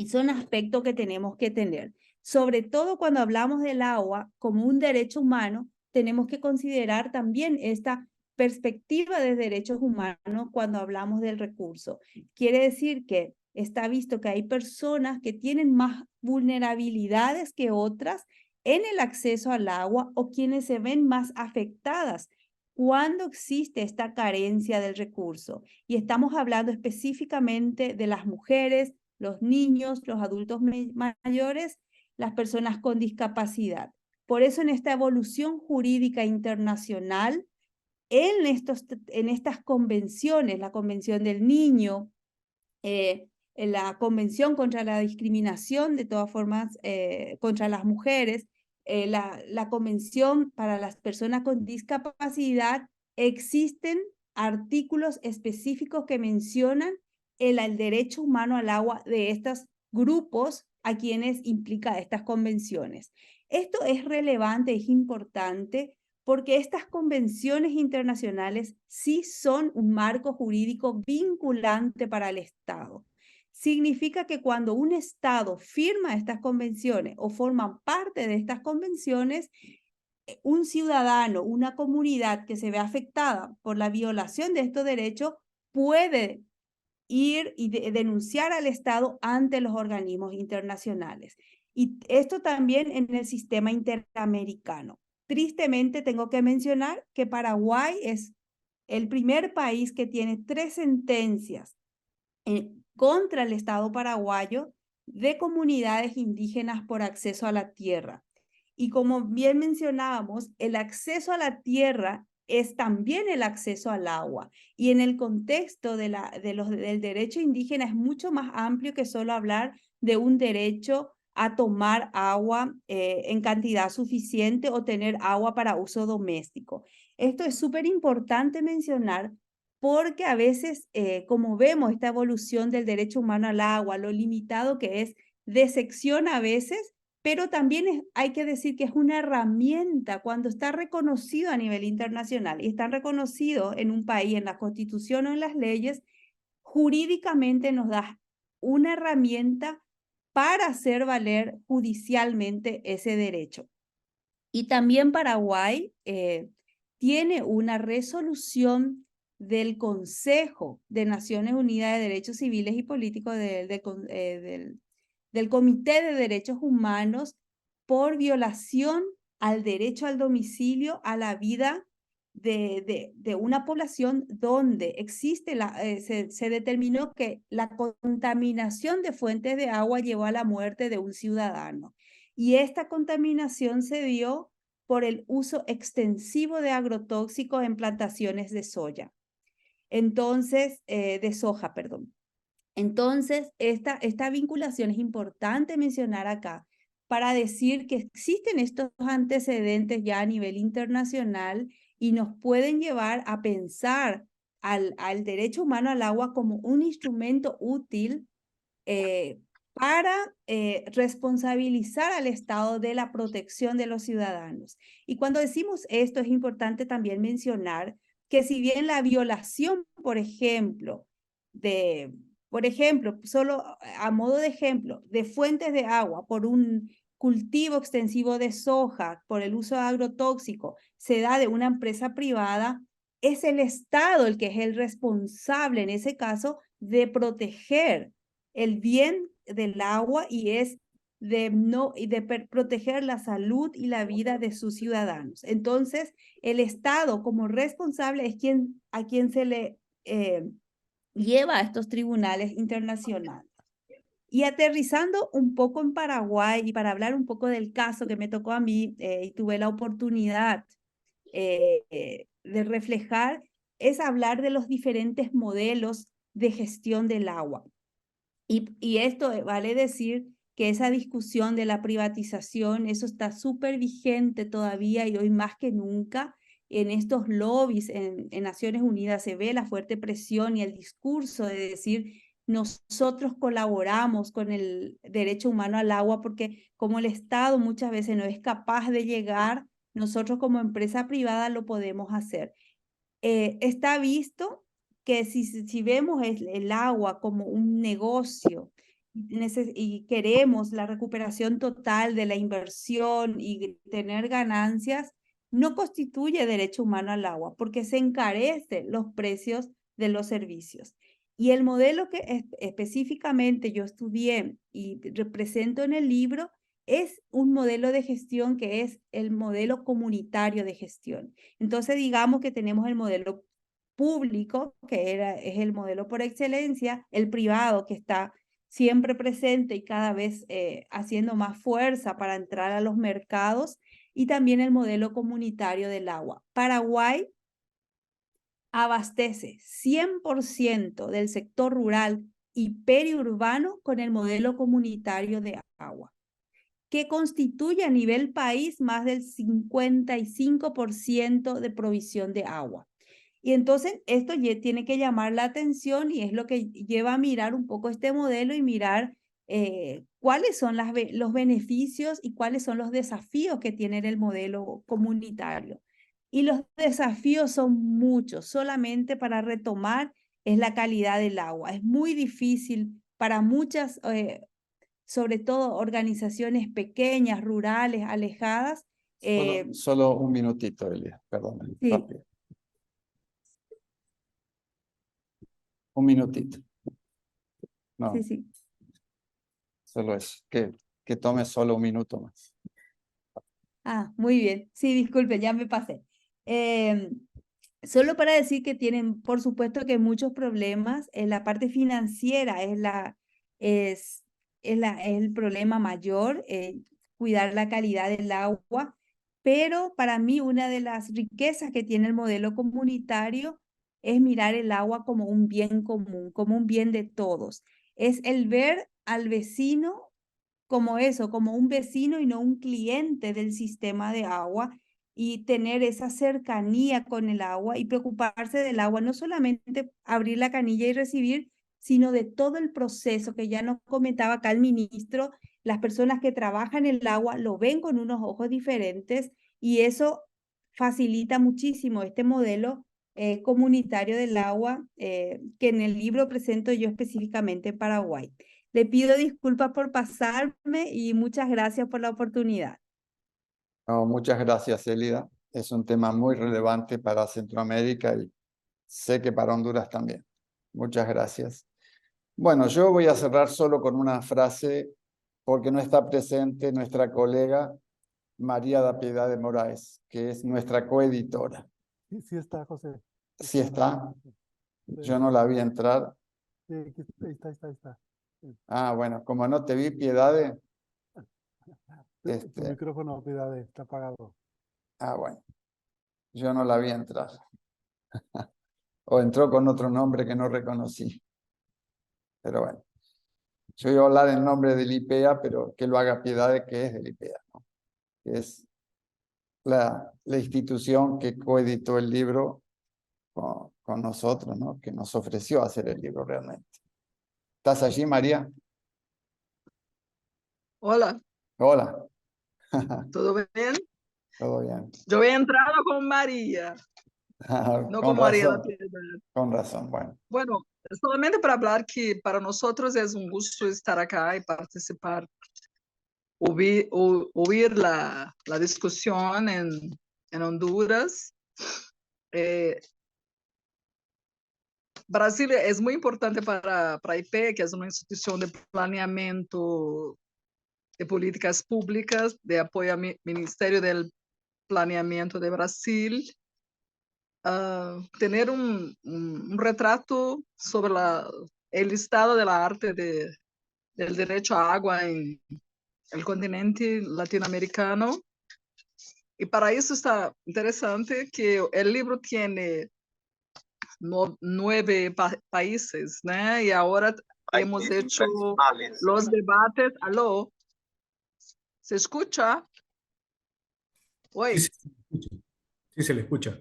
Y son aspectos que tenemos que tener. Sobre todo cuando hablamos del agua como un derecho humano, tenemos que considerar también esta perspectiva de derechos humanos cuando hablamos del recurso. Quiere decir que está visto que hay personas que tienen más vulnerabilidades que otras en el acceso al agua o quienes se ven más afectadas cuando existe esta carencia del recurso. Y estamos hablando específicamente de las mujeres, los niños, los adultos mayores, las personas con discapacidad. Por eso en esta evolución jurídica internacional, en estas convenciones, la Convención del Niño, la Convención contra la Discriminación, de todas formas, contra las mujeres, la Convención para las personas con discapacidad, existen artículos específicos que mencionan el derecho humano al agua de estos grupos a quienes implica estas convenciones. Esto es relevante, es importante, porque estas convenciones internacionales sí son un marco jurídico vinculante para el Estado. Significa que cuando un Estado firma estas convenciones o forma parte de estas convenciones, un ciudadano, una comunidad que se ve afectada por la violación de estos derechos puede ir y denunciar al Estado ante los organismos internacionales. Y esto también en el sistema interamericano. Tristemente tengo que mencionar que Paraguay es el primer país que tiene 3 sentencias contra el Estado paraguayo de comunidades indígenas por acceso a la tierra. Y como bien mencionábamos, el acceso a la tierra es también el acceso al agua. Y en el contexto del derecho indígena es mucho más amplio que solo hablar de un derecho a tomar agua en cantidad suficiente o tener agua para uso doméstico. Esto es súper importante mencionar porque a veces, como vemos esta evolución del derecho humano al agua, lo limitado que es, decepciona a veces, pero también hay que decir que es una herramienta cuando está reconocido a nivel internacional y está reconocido en un país, en la Constitución o en las leyes, jurídicamente nos da una herramienta para hacer valer judicialmente ese derecho. Y también Paraguay tiene una resolución del Consejo de Naciones Unidas de Derechos Civiles y Políticos del Comité de Derechos Humanos por violación al derecho al domicilio, a la vida de una población donde existe se determinó que la contaminación de fuentes de agua llevó a la muerte de un ciudadano. Y esta contaminación se dio por el uso extensivo de agrotóxicos en plantaciones de soja. Entonces, de soja, perdón. Entonces, esta vinculación es importante mencionar acá para decir que existen estos antecedentes ya a nivel internacional y nos pueden llevar a pensar al derecho humano al agua como un instrumento útil para responsabilizar al Estado de la protección de los ciudadanos. Y cuando decimos esto, es importante también mencionar que si bien la violación, por ejemplo, solo a modo de ejemplo, de fuentes de agua por un cultivo extensivo de soja, por el uso de agrotóxico, se da de una empresa privada, es el Estado el que es el responsable en ese caso de proteger el bien del agua y es proteger la salud y la vida de sus ciudadanos. Entonces, el Estado como responsable es a quien se le lleva a estos tribunales internacionales. Y aterrizando un poco en Paraguay y para hablar un poco del caso que me tocó a mí y tuve la oportunidad de reflejar, es hablar de los diferentes modelos de gestión del agua. Y esto vale decir que esa discusión de la privatización, eso está súper vigente todavía y hoy más que nunca. En estos lobbies en Naciones Unidas se ve la fuerte presión y el discurso de decir nosotros colaboramos con el derecho humano al agua porque como el Estado muchas veces no es capaz de llegar, nosotros como empresa privada lo podemos hacer. Está visto que si vemos el agua como un negocio y queremos la recuperación total de la inversión y tener ganancias, no constituye derecho humano al agua porque se encarecen los precios de los servicios. Y el modelo que específicamente yo estudié y represento en el libro es un modelo de gestión que es el modelo comunitario de gestión. Entonces, digamos que tenemos el modelo público, que es el modelo por excelencia, el privado, que está siempre presente y cada vez haciendo más fuerza para entrar a los mercados, y también el modelo comunitario del agua. Paraguay abastece 100% del sector rural y periurbano con el modelo comunitario de agua, que constituye a nivel país más del 55% de provisión de agua. Y entonces esto tiene que llamar la atención y es lo que lleva a mirar un poco este modelo y mirar cuáles son los beneficios y cuáles son los desafíos que tiene el modelo comunitario. Y los desafíos son muchos, solamente para retomar es la calidad del agua. Es muy difícil para muchas, sobre todo organizaciones pequeñas, rurales, alejadas. Solo un minutito, Elia, perdón. Sí. Rápido. Un minutito. No, Sí. solo eso. Que tome solo un minuto más. Ah, muy bien. Sí, disculpe, ya me pasé. Solo para decir que tienen, por supuesto, que muchos problemas. En la parte financiera es el problema mayor, cuidar la calidad del agua. Pero para mí una de las riquezas que tiene el modelo comunitario es mirar el agua como un bien común, como un bien de todos. Es el ver al vecino como eso, como un vecino y no un cliente del sistema de agua, y tener esa cercanía con el agua y preocuparse del agua, no solamente abrir la canilla y recibir, sino de todo el proceso que ya nos comentaba acá el ministro. Las personas que trabajan el agua lo ven con unos ojos diferentes y eso facilita muchísimo este modelo comunitario del agua que en el libro presento yo específicamente en Paraguay. Le pido disculpas por pasarme y muchas gracias por la oportunidad. No, muchas gracias, Elida. Es un tema muy relevante para Centroamérica y sé que para Honduras también. Muchas gracias. Bueno, yo voy a cerrar solo con una frase porque no está presente nuestra colega María da Piedad de Moraes, que es nuestra coeditora. Sí está, José. ¿Sí está? Yo no la vi entrar. Sí, ahí está. Ah, bueno, como no te vi, Piedad. Tu micrófono, Piedad, está apagado. Ah, bueno. Yo no la vi entrar. O entró con otro nombre que no reconocí. Pero bueno. Yo iba a hablar en nombre del IPEA, pero que lo haga Piedad, que es del IPEA, ¿no? Que es la institución que coeditó el libro con nosotros, ¿no? Que nos ofreció hacer el libro realmente. ¿Estás allí, María? Hola, Hola. ¿todo bien? Todo bien. Yo he entrado con María, no con María da Piedad. Con razón, bueno. Bueno, solamente para hablar que para nosotros es un gusto estar acá y participar, oír la discusión en Honduras. Brasil es muy importante para IP, que es una institución de planeamiento de Políticas Públicas de apoyo al Ministerio del Planeamiento de Brasil. Tener un retrato sobre el estado de la arte del derecho a agua en el continente latinoamericano. Y para eso está interesante que el libro tiene 9 países, ¿no? Y ahora hemos hecho los debates. ¿Aló? ¿Se escucha? Sí, Oi. sí, se le escucha.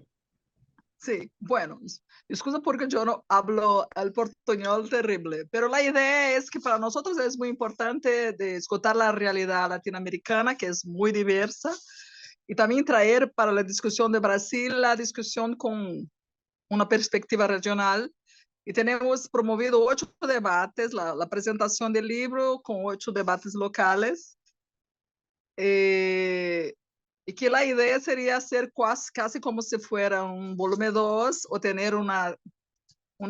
Sí, bueno, excusa porque yo no hablo el portuñol terrible, pero la idea es que para nosotros es muy importante de escuchar la realidad latinoamericana, que es muy diversa, y también traer para la discusión de Brasil la discusión con una perspectiva regional. Y tenemos promovido 8 debates, la presentación del libro con 8 debates locales. Y que la idea sería hacer casi como si fuera un volumen 2 o tener una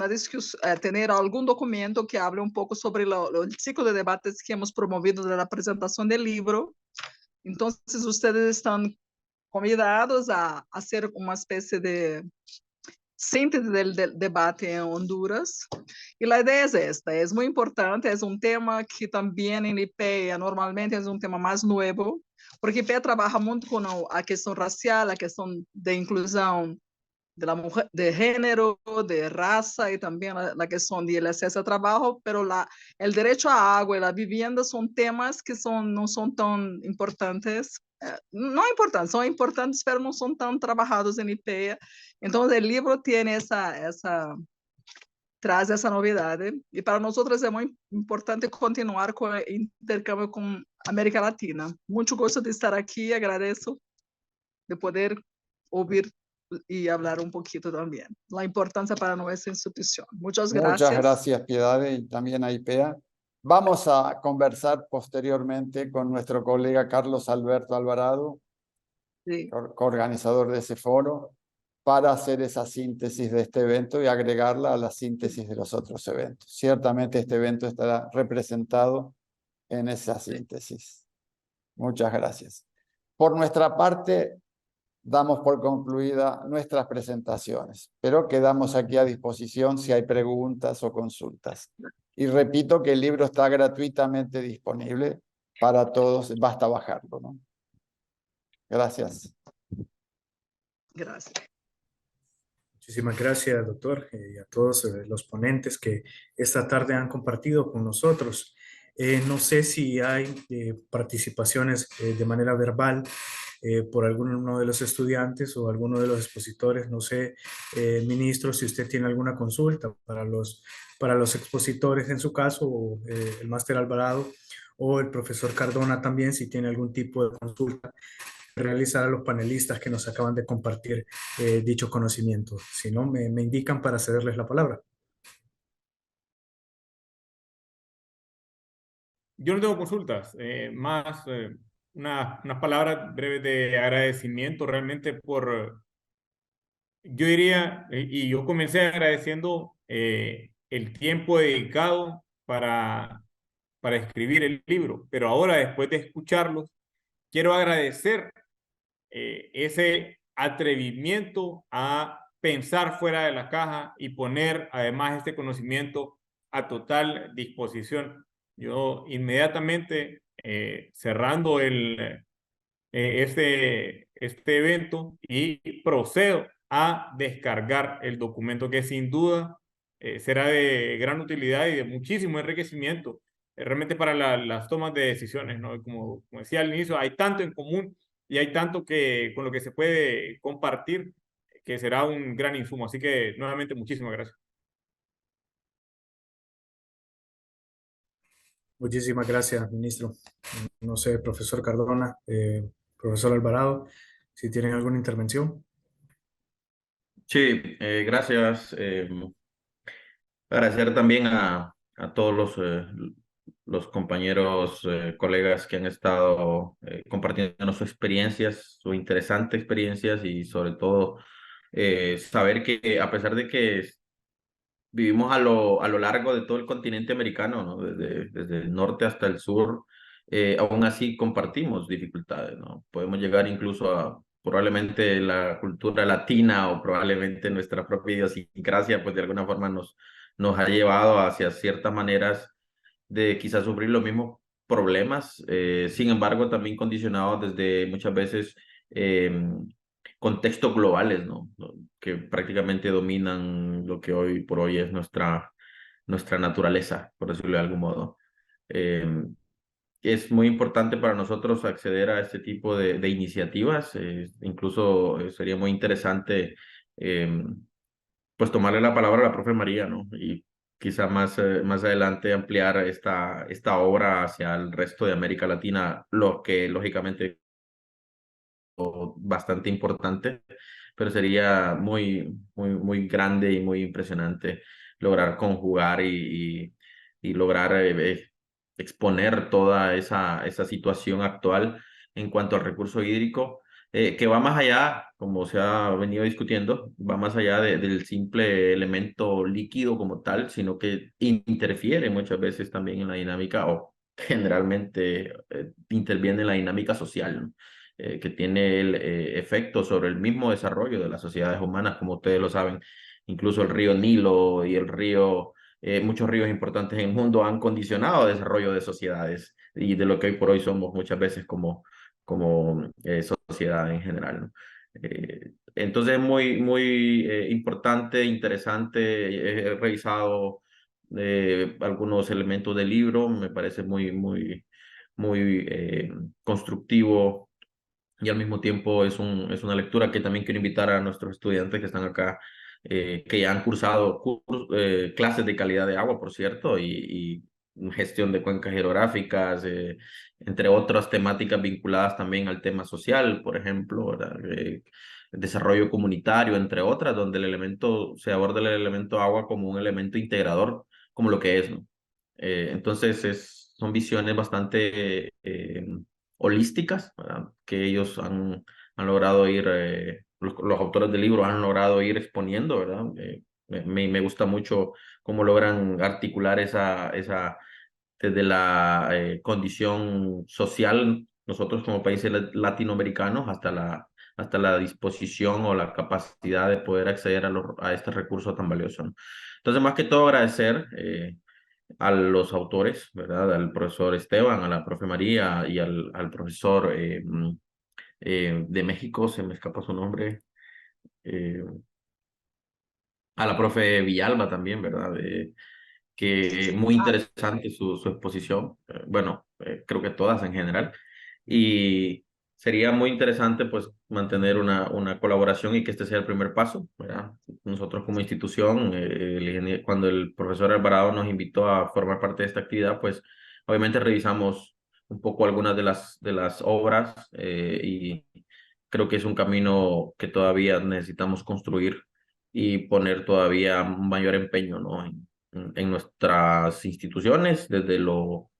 discusión, tener algún documento que hable un poco sobre el ciclo de debates que hemos promovido de la presentación del libro. Entonces, ustedes están convidados a hacer una especie de síntesis del debate en Honduras. Y la idea es esta, es muy importante, es un tema que también en IPEA normalmente es un tema más nuevo, porque IPEA trabaja mucho con la cuestión racial, la cuestión de inclusión de la mujer, de género, de raza y también la cuestión del acceso al trabajo, pero el derecho a agua y la vivienda son temas que no son tan importantes. No importantes, son importantes, pero no son tan trabajados en IPEA. Entonces, el libro tiene traz essa novidade. E para nós é muito importante continuar com o intercâmbio com a América Latina. Muito gosto de estar aqui, agradeço de poder ouvir y hablar un poquito también. La importancia para nuestra institución. Muchas gracias. Muchas gracias, Piedade, y también a IPEA. Vamos a conversar posteriormente con nuestro colega Carlos Alberto Alvarado, Sí. organizador de ese foro, para hacer esa síntesis de este evento y agregarla a la síntesis de los otros eventos. Ciertamente este evento estará representado en esa síntesis. Muchas gracias. Por nuestra parte, damos por concluida nuestras presentaciones, pero quedamos aquí a disposición si hay preguntas o consultas. Y repito que el libro está gratuitamente disponible para todos, basta bajarlo, ¿no? Gracias. Gracias. Muchísimas gracias, doctor, y a todos los ponentes que esta tarde han compartido con nosotros. No sé si hay participaciones de manera verbal por alguno de los estudiantes o alguno de los expositores. No sé, ministro, si usted tiene alguna consulta para los expositores en su caso, o el máster Alvarado, o el profesor Cardona también, si tiene algún tipo de consulta realizar a los panelistas que nos acaban de compartir dicho conocimiento. Si no, me indican para cederles la palabra. Yo no tengo consultas, más unas palabras breves de agradecimiento realmente por, yo diría, y yo comencé agradeciendo el tiempo dedicado para escribir el libro, pero ahora después de escucharlos, quiero agradecer ese atrevimiento a pensar fuera de la caja y poner además este conocimiento a total disposición. Yo inmediatamente cerrando este evento y procedo a descargar el documento que sin duda será de gran utilidad y de muchísimo enriquecimiento realmente para las tomas de decisiones, ¿no? Como decía al inicio, hay tanto en común y hay tanto con lo que se puede compartir que será un gran insumo. Así que nuevamente muchísimas gracias. Muchísimas gracias, ministro. No sé, profesor Cardona, profesor Alvarado, si tienen alguna intervención. Sí, gracias. Agradecer también a todos los compañeros, colegas que han estado compartiendo sus experiencias, sus interesantes experiencias y sobre todo saber que a pesar de que vivimos a lo largo de todo el continente americano, ¿no? Desde el norte hasta el sur, aún así compartimos dificultades, ¿no? Podemos llegar incluso a probablemente la cultura latina o probablemente nuestra propia idiosincrasia, pues de alguna forma nos ha llevado hacia ciertas maneras de quizás sufrir los mismos problemas, sin embargo también condicionados desde muchas veces contextos globales, ¿no? Que prácticamente dominan lo que hoy por hoy es nuestra naturaleza, por decirlo de algún modo. Es muy importante para nosotros acceder a este tipo de iniciativas. Incluso sería muy interesante pues tomarle la palabra a la profe María, ¿no? Y quizá más adelante ampliar esta obra hacia el resto de América Latina, lo que lógicamente bastante importante, pero sería muy grande y muy impresionante lograr conjugar y lograr exponer toda esa situación actual en cuanto al recurso hídrico, que va más allá, como se ha venido discutiendo, va más allá del simple elemento líquido como tal, sino que interfiere muchas veces también en la dinámica o generalmente interviene en la dinámica social, ¿no? Que tiene el efecto sobre el mismo desarrollo de las sociedades humanas, como ustedes lo saben. Incluso el río Nilo y muchos ríos importantes en el mundo han condicionado el desarrollo de sociedades y de lo que hoy por hoy somos muchas veces como sociedad en general, ¿no? Entonces es muy importante, interesante. He revisado algunos elementos del libro, me parece muy constructivo y al mismo tiempo es una lectura que también quiero invitar a nuestros estudiantes que están acá, que ya han cursado clases de calidad de agua, por cierto, y gestión de cuencas hidrográficas, entre otras temáticas vinculadas también al tema social, por ejemplo, ¿verdad? Desarrollo comunitario, entre otras, donde se aborda el elemento agua como un elemento integrador, como lo que es, ¿no? Entonces son visiones bastante holísticas, ¿verdad? Que ellos han logrado los autores del libro han logrado ir exponiendo, ¿verdad? Me gusta mucho cómo logran articular desde la condición social, nosotros como países latinoamericanos, hasta la disposición o la capacidad de poder acceder a este recurso tan valioso, ¿no? Entonces, más que todo, agradecer a los autores, ¿verdad? Al profesor Esteban, a la profe María y al profesor de México, se me escapa su nombre, a la profe Villalba también, ¿verdad? Que muy interesante su exposición, bueno, creo que todas en general, y sería muy interesante pues mantener una colaboración y que este sea el primer paso, ¿verdad? Nosotros como institución, cuando el profesor Alvarado nos invitó a formar parte de esta actividad, pues obviamente revisamos un poco algunas de las obras, y creo que es un camino que todavía necesitamos construir y poner todavía un mayor empeño, ¿no? En nuestras instituciones, desde lo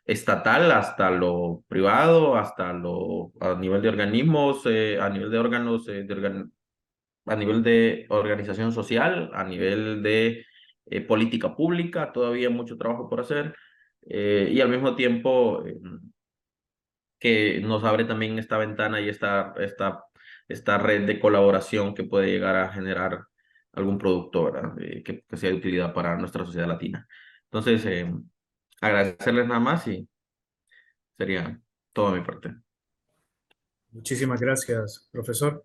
estatal hasta lo privado, a nivel de organismos, a nivel de órganos, a nivel de organización social, a nivel de política pública, todavía mucho trabajo por hacer, y al mismo tiempo que nos abre también esta ventana y esta red de colaboración que puede llegar a generar algún producto, ¿verdad? Que sea de utilidad para nuestra sociedad latina. Entonces, agradecerles nada más y sería todo de mi parte. Muchísimas gracias, profesor.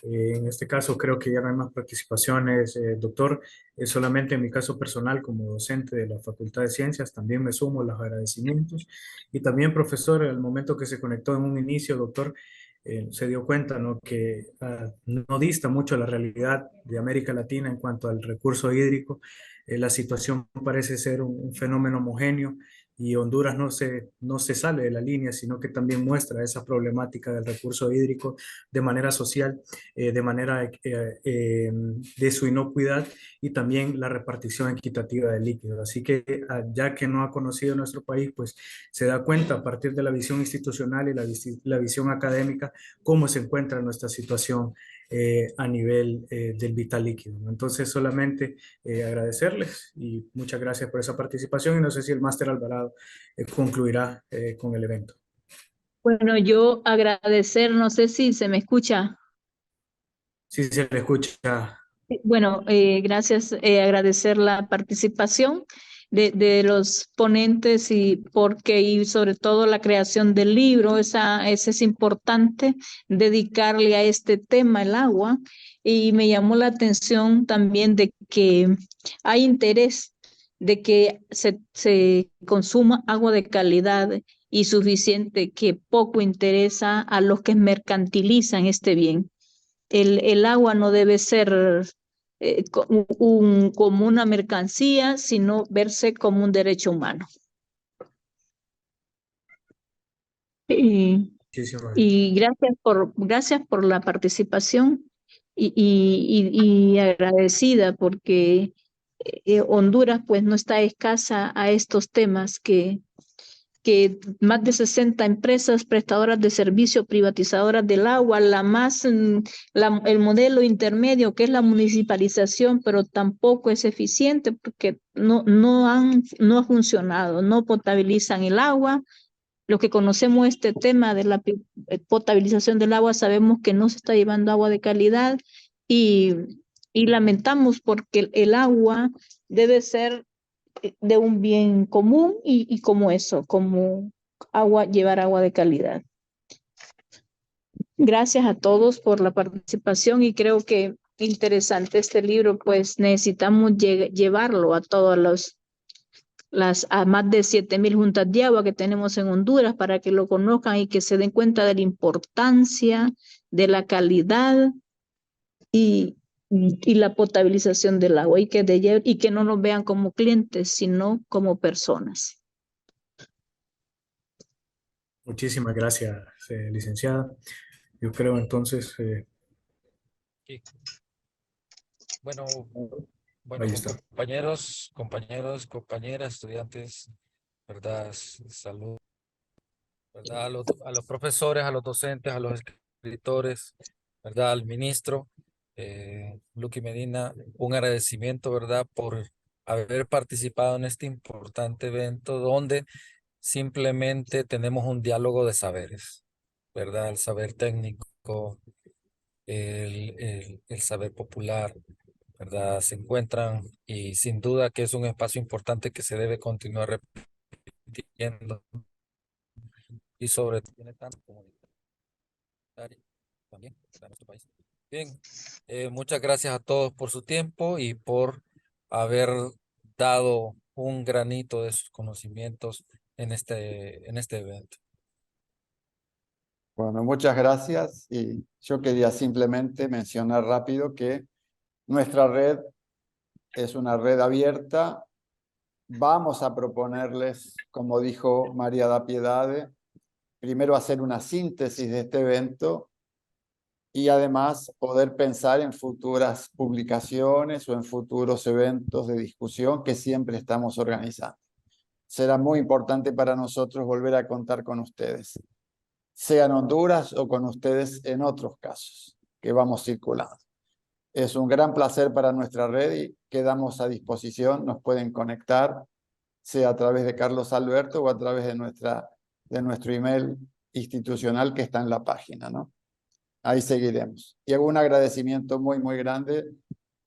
En este caso creo que ya no hay más participaciones, doctor. Solamente en mi caso personal como docente de la Facultad de Ciencias también me sumo a los agradecimientos. Y también, profesor, al momento que se conectó en un inicio, doctor, se dio cuenta, ¿no? Que no dista mucho la realidad de América Latina en cuanto al recurso hídrico. La situación parece ser un fenómeno homogéneo y Honduras no se sale de la línea, sino que también muestra esa problemática del recurso hídrico de manera social, de manera de su inocuidad y también la repartición equitativa del líquido. Así que ya que no ha conocido nuestro país, pues se da cuenta a partir de la visión institucional y la visión académica cómo se encuentra nuestra situación a nivel del vital líquido, ¿no? Entonces, solamente agradecerles y muchas gracias por esa participación y no sé si el máster Alvarado concluirá con el evento. Bueno, yo agradecer, no sé si se me escucha. Sí, se le escucha. Bueno, gracias, agradecer la participación de los ponentes y sobre todo la creación del libro, esa es importante dedicarle a este tema, el agua, y me llamó la atención también de que hay interés de que se consuma agua de calidad y suficiente, que poco interesa a los que mercantilizan este bien. El agua no debe ser como una mercancía, sino verse como un derecho humano. Y gracias por la participación y agradecida porque Honduras pues no está escasa a estos temas que más de 60 empresas prestadoras de servicio privatizadoras del agua, el modelo intermedio que es la municipalización, pero tampoco es eficiente porque no ha funcionado, no potabilizan el agua. Los que conocemos este tema de la potabilización del agua sabemos que no se está llevando agua de calidad y lamentamos porque el agua debe ser de un bien común y como eso, como llevar agua de calidad. Gracias a todos por la participación y creo que interesante este libro, pues necesitamos llevarlo a todas a más de 7,000 juntas de agua que tenemos en Honduras para que lo conozcan y que se den cuenta de la importancia, de la calidad y la potabilización del agua y que no nos vean como clientes, sino como personas. Muchísimas gracias, licenciada. Yo creo entonces... Sí. Bueno, ahí está. compañeras, estudiantes, ¿verdad? Salud, ¿verdad? A los profesores, a los docentes, a los escritores, ¿verdad? Al ministro, Lucky Medina, un agradecimiento, ¿verdad? Por haber participado en este importante evento donde simplemente tenemos un diálogo de saberes, ¿verdad? El saber técnico, el saber popular, ¿verdad? Se encuentran y sin duda que es un espacio importante que se debe continuar repitiendo y sobre todo tiene tanto comunitario también en nuestro país. Bien, muchas gracias a todos por su tiempo y por haber dado un granito de sus conocimientos en este evento. Bueno, muchas gracias y yo quería simplemente mencionar rápido que nuestra red es una red abierta. Vamos a proponerles, como dijo María da Piedade, primero hacer una síntesis de este evento y además poder pensar en futuras publicaciones o en futuros eventos de discusión que siempre estamos organizando. Será muy importante para nosotros volver a contar con ustedes, sea en Honduras o con ustedes en otros casos que vamos circulando. Es un gran placer para nuestra red y quedamos a disposición. Nos pueden conectar, sea a través de Carlos Alberto o a través de nuestro email institucional que está en la página, ¿no? Ahí seguiremos. Y hago un agradecimiento muy, muy grande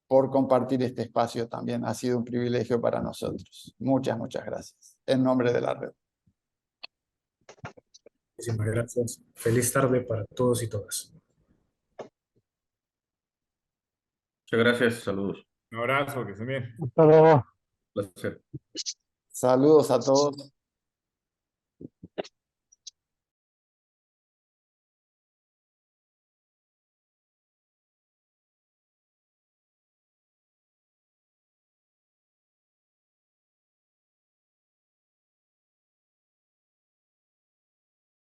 por compartir este espacio también. Ha sido un privilegio para nosotros. Muchas, muchas gracias. En nombre de la red. Muchísimas gracias. Feliz tarde para todos y todas. Muchas gracias, saludos. Un abrazo, que estén bien. Hasta luego. Placer. Saludos a todos.